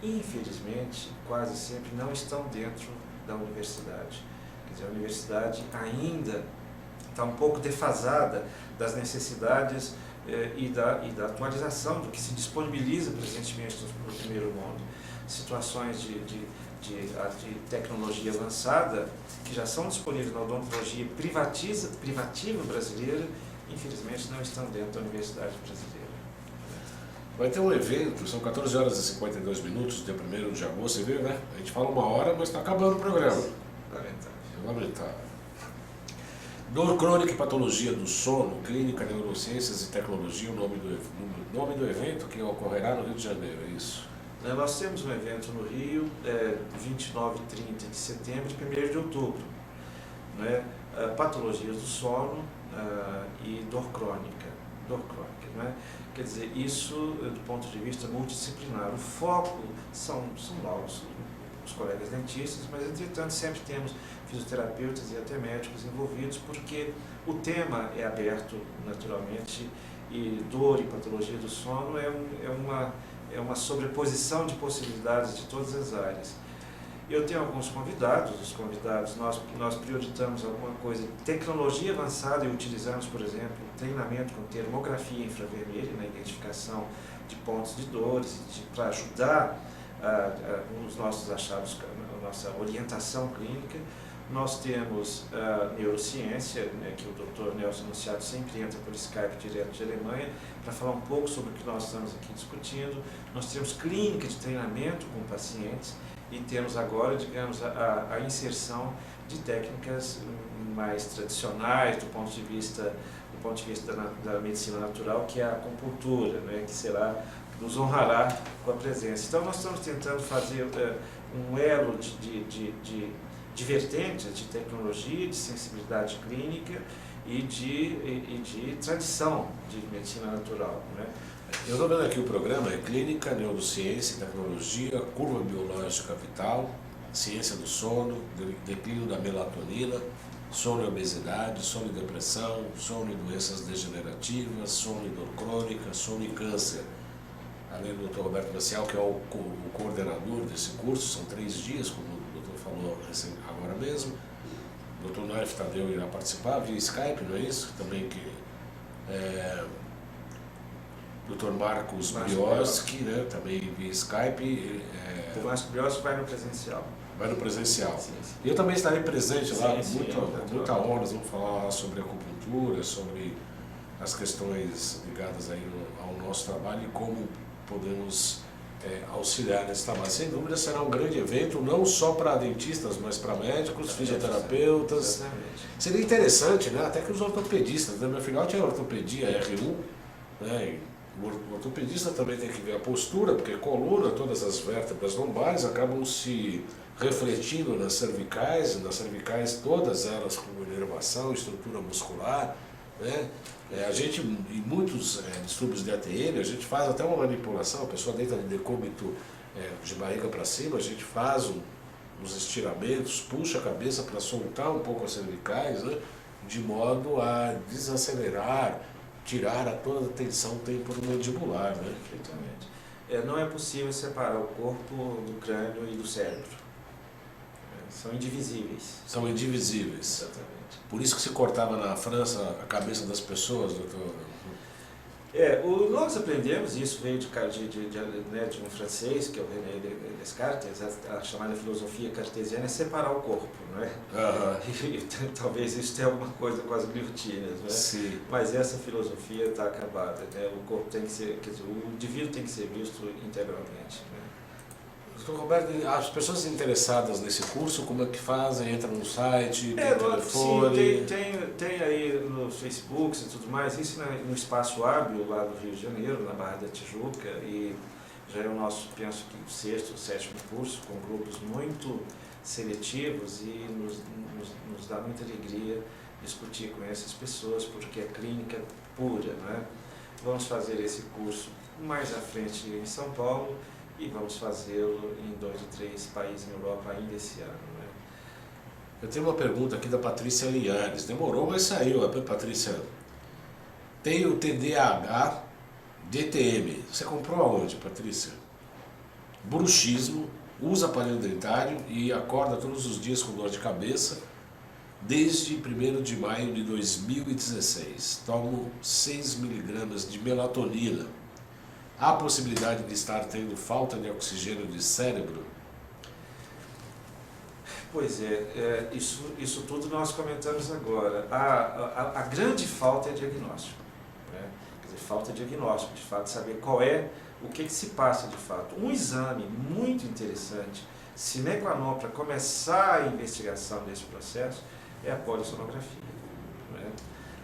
infelizmente, quase sempre não estão dentro da universidade. Quer dizer, a universidade ainda está um pouco defasada das necessidades e da atualização do que se disponibiliza presentemente no primeiro mundo. Situações de tecnologia avançada que já são disponíveis na odontologia privativa brasileira, infelizmente não estão dentro da Universidade Brasileira. Vai ter um evento, são 14 horas e 52 minutos, dia 1º de agosto, você viu, né? A gente fala 1 hora, mas está acabando o programa. Lamentável. Dor crônica e patologia do sono, clínica, neurociências e tecnologia, o nome do evento que ocorrerá no Rio de Janeiro, é isso? Nós temos um evento no Rio, 29 e 30 de setembro e 1º de outubro. Né? Patologias do sono e dor crônica. Né? Quer dizer, isso do ponto de vista multidisciplinar. O foco são lá os colegas dentistas, mas entretanto sempre temos fisioterapeutas e até médicos envolvidos, porque o tema é aberto naturalmente e dor e patologia do sono é uma sobreposição de possibilidades de todas as áreas. Eu tenho alguns convidados, nós priorizamos alguma coisa de tecnologia avançada e utilizamos, por exemplo, treinamento com termografia infravermelha na identificação de pontos de dores, para ajudar os nossos achados, a nossa orientação clínica. Nós temos neurociência, né, que o Dr. Nelson Anunciado sempre entra por Skype direto de Alemanha, para falar um pouco sobre o que nós estamos aqui discutindo. Nós temos clínica de treinamento com pacientes e temos agora, digamos, a inserção de técnicas mais tradicionais do ponto de vista da medicina natural, que é a acupuntura, né, que nos honrará com a presença. Então nós estamos tentando fazer um elo de vertentes de tecnologia, de sensibilidade clínica e de tradição de medicina natural, né? Eu estou vendo aqui o programa, é Clínica, Neurociência, Tecnologia, Curva Biológica Vital, Ciência do Sono, Declínio da Melatonina, Sono e Obesidade, Sono e Depressão, Sono e Doenças Degenerativas, Sono e Dor Crônica, Sono e Câncer. Além do Dr. Roberto Maciel, que é o coordenador desse curso, são 3 dias, como o doutor falou agora mesmo. O Dr. Naif Tadeu irá participar via Skype, não é isso? Também que... Dr. Marcos Brioski, né, também via Skype. O Marcos Brioski vai no presencial. Vai no presencial. Sim, sim. E eu também estarei presente lá, com muita honra. Nós vamos falar sobre acupuntura, sobre as questões ligadas aí ao nosso trabalho e como podemos auxiliar nesse trabalho. Sem dúvida será um grande evento, não só para dentistas, mas para médicos, fisioterapeutas. Exatamente. Seria interessante, né, até que os ortopedistas, né, meu filhote é ortopedia R1, né, o ortopedista também tem que ver a postura, porque coluna, todas as vértebras lombares acabam se refletindo nas cervicais todas elas com inervação, estrutura muscular, né? A gente, em muitos distúrbios de ATM, a gente faz até uma manipulação, a pessoa deita de decúbito de barriga para cima, a gente faz uns estiramentos, puxa a cabeça para soltar um pouco as cervicais, né? De modo a desacelerar, tirar toda a tensão temporomandibular, né? Perfeitamente. Não é possível separar o corpo do crânio e do cérebro. São indivisíveis. São indivisíveis. Exatamente. Por isso que se cortava na França a cabeça das pessoas, doutor? Nós aprendemos, isso veio de um francês, que é o René Descartes, a chamada filosofia cartesiana é separar o corpo, não é? E talvez isso tenha alguma coisa com as guilhotinas, não é? Sim. Mas essa filosofia está acabada, né? O corpo tem que ser, quer dizer, o indivíduo tem que ser visto integralmente, né? Doutor Roberto, as pessoas interessadas nesse curso, como é que fazem? Entram no site, tem telefone? Sim, tem aí nos Facebooks e tudo mais, isso no Espaço Hábil, lá do Rio de Janeiro, na Barra da Tijuca, e já é o nosso, penso que o 6º, 7º curso, com grupos muito seletivos e nos dá muita alegria discutir com essas pessoas, porque é clínica pura, né? Vamos fazer esse curso mais à frente em São Paulo, e vamos fazê-lo em 2 ou 3 países na Europa ainda esse ano, né? Eu tenho uma pergunta aqui da Patrícia Liares. Demorou, mas saiu. Patrícia, tem o TDAH DTM. Você comprou aonde, Patrícia? Bruxismo, usa aparelho dentário e acorda todos os dias com dor de cabeça desde 1º de maio de 2016. Tomo 6 miligramas de melatonina. Há possibilidade de estar tendo falta de oxigênio de cérebro? Pois é, isso tudo nós comentamos agora. A grande falta é diagnóstico. Né? Quer dizer, falta de diagnóstico, de fato, saber o que se passa de fato. Um exame muito interessante, sine qua non, para começar a investigação desse processo, é a polissonografia. Né?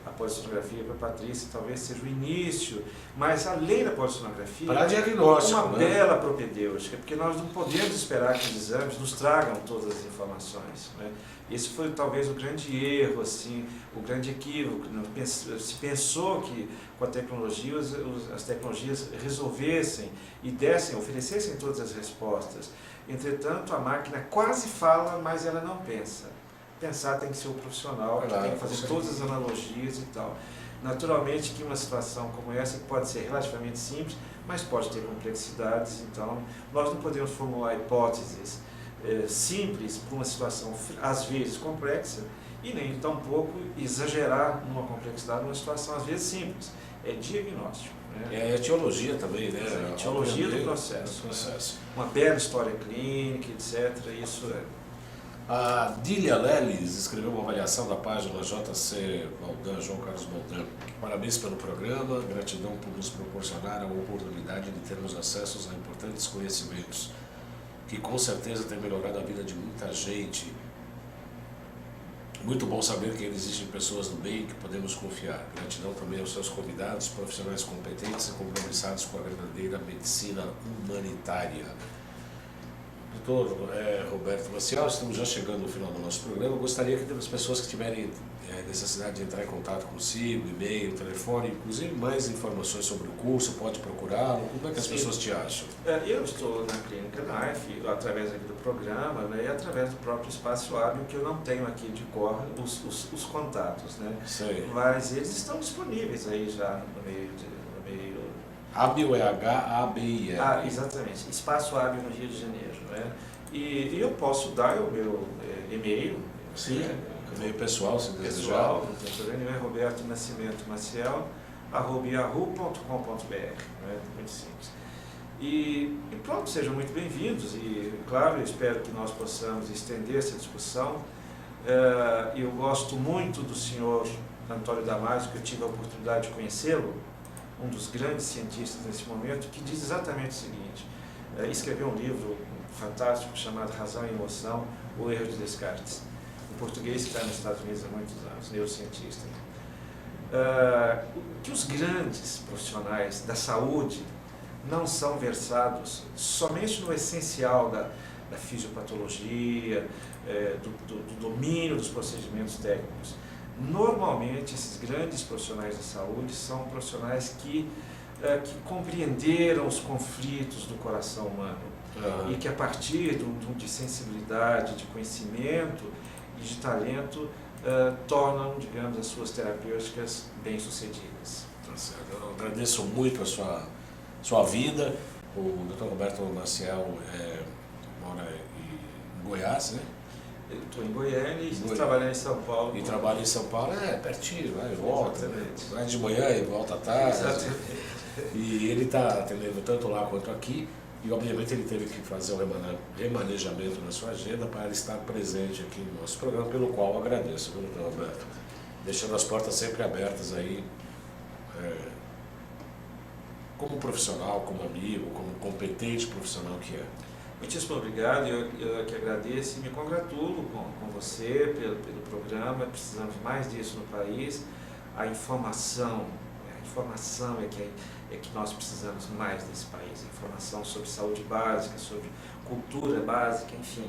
A polissonografia para a Patrícia talvez seja o início, mas além da polissonografia, para diagnóstico, uma bela propedêutica, porque nós não podemos esperar que os exames nos tragam todas as informações. Né? Esse foi talvez o grande erro, assim, o grande equívoco. Se pensou que com a tecnologia, as tecnologias resolvessem e oferecessem todas as respostas. Entretanto, a máquina quase fala, mas ela não pensa. Pensar tem que ser o profissional, que tem que fazer todas as analogias e tal. Naturalmente que uma situação como essa, que pode ser relativamente simples, mas pode ter complexidades, então nós não podemos formular hipóteses simples para uma situação às vezes complexa e nem tampouco exagerar numa complexidade numa situação às vezes simples. É diagnóstico. Né? É a etiologia também, né? A etiologia do processo. Né? Uma bela história clínica, etc. Isso é. A Dília Leles escreveu uma avaliação da página JC Baldan, João Carlos Baldan. Parabéns pelo programa, gratidão por nos proporcionar a oportunidade de termos acessos a importantes conhecimentos, que com certeza tem melhorado a vida de muita gente. Muito bom saber que ainda existem pessoas do bem que podemos confiar. Gratidão também aos seus convidados, profissionais competentes e compromissados com a verdadeira medicina humanitária. Doutor Roberto Maciel, estamos já chegando no final do nosso programa. Eu gostaria que as pessoas que tiverem necessidade de entrar em contato consigo, e-mail, telefone, inclusive mais informações sobre o curso, pode procurá-lo. Como é que as pessoas te acham? Eu estou na clínica NAIF, através aqui do programa, né, e através do próprio Espaço Hábil, que eu não tenho aqui de cor os contatos. Né? Sei. Mas eles estão disponíveis aí já no meio. Hábil é H-A-B-I-L. Exatamente. Espaço Hábil no Rio de Janeiro. Né? E eu posso dar o meu e-mail. Sim, e-mail pessoal, se desejar. Pessoal, não tem problema, é Roberto Nascimento Maciel, @yahoo.com.br. Né? Muito simples. E pronto, sejam muito bem-vindos. E, claro, eu espero que nós possamos estender essa discussão. Eu gosto muito do senhor Antônio Damasio, que eu tive a oportunidade de conhecê-lo, um dos grandes cientistas nesse momento, que diz exatamente o seguinte: escreveu um livro fantástico chamado Razão e Emoção, o Erro de Descartes, um português que está nos Estados Unidos há muitos anos, neurocientista. Que os grandes profissionais da saúde não são versados somente no essencial da fisiopatologia, do domínio dos procedimentos técnicos. Normalmente, esses grandes profissionais da saúde são profissionais que compreenderam os conflitos do coração humano e que, a partir de sensibilidade, de conhecimento e de talento, tornam, digamos, as suas terapêuticas bem-sucedidas. Tá certo. Eu agradeço muito a sua vida. O Dr. Roberto Maciel mora em Goiás, né? Eu estou em Goiânia e trabalho em São Paulo. E trabalha em São Paulo, pertinho, vai e volta. Exatamente. Vai de manhã e volta à tarde. Exatamente. E ele está atendendo tanto lá quanto aqui. E, obviamente, ele teve que fazer um remanejamento na sua agenda para estar presente aqui no nosso programa, pelo qual eu agradeço, viu, doutor Roberto? Deixando as portas sempre abertas aí, como profissional, como amigo, como competente profissional que é. Muitíssimo obrigado, eu que agradeço e me congratulo com você pelo programa. Precisamos mais disso no país. A informação é que nós precisamos mais desse país. Informação sobre saúde básica, sobre cultura básica, enfim.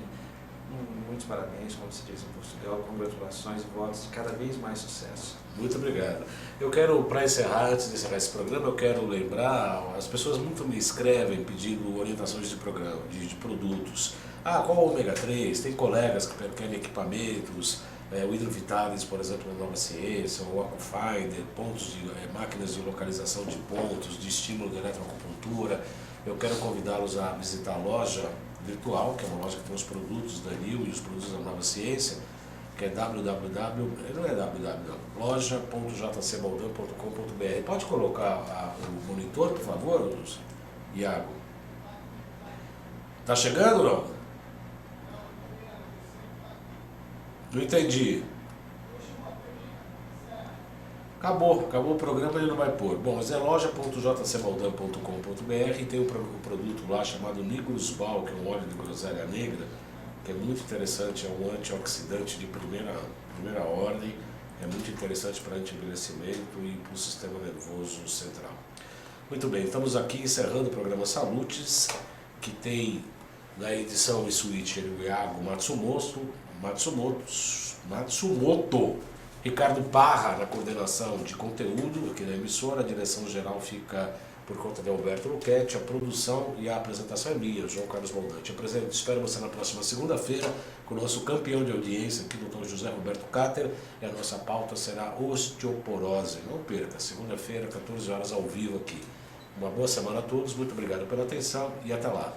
Muitos parabéns, como se diz em Portugal, congratulações e votos de cada vez mais sucesso. Muito obrigado. Eu quero, para encerrar, antes de encerrar esse programa, eu quero lembrar, as pessoas muito me escrevem pedindo orientações de programa, de produtos. Qual o ômega 3? Tem colegas que querem equipamentos, o Hidrovitalis, por exemplo, na Nova Ciência, o Acufinder, máquinas de localização de pontos, de estímulo de eletroacupuntura. Eu quero convidá-los a visitar a loja virtual, que é uma loja que tem os produtos da NIL e os produtos da Nova Ciência, que é loja.jcbaldan.com.br. Pode colocar o monitor, por favor, Iago? Tá chegando ou não? Não entendi. Acabou o programa, ele não vai pôr. Bom, mas é loja.jcbaldan.com.br e tem um produto lá chamado Nigrus Bal, que é um óleo de groselha negra, que é muito interessante, é um antioxidante de primeira ordem, é muito interessante para anti-envelhecimento e para o sistema nervoso central. Muito bem, estamos aqui encerrando o programa Salutes, que tem na edição e switcher o Iago Matsumoto, Ricardo Parra na coordenação de conteúdo aqui da emissora, a direção geral fica por conta de Alberto Luchetti, a produção e a apresentação é minha, João Carlos Baldante. Espero você na próxima segunda-feira com o nosso campeão de audiência aqui, Dr. José Roberto Cáter, e a nossa pauta será osteoporose. Não perca, segunda-feira, 14 horas ao vivo aqui. Uma boa semana a todos, muito obrigado pela atenção e até lá.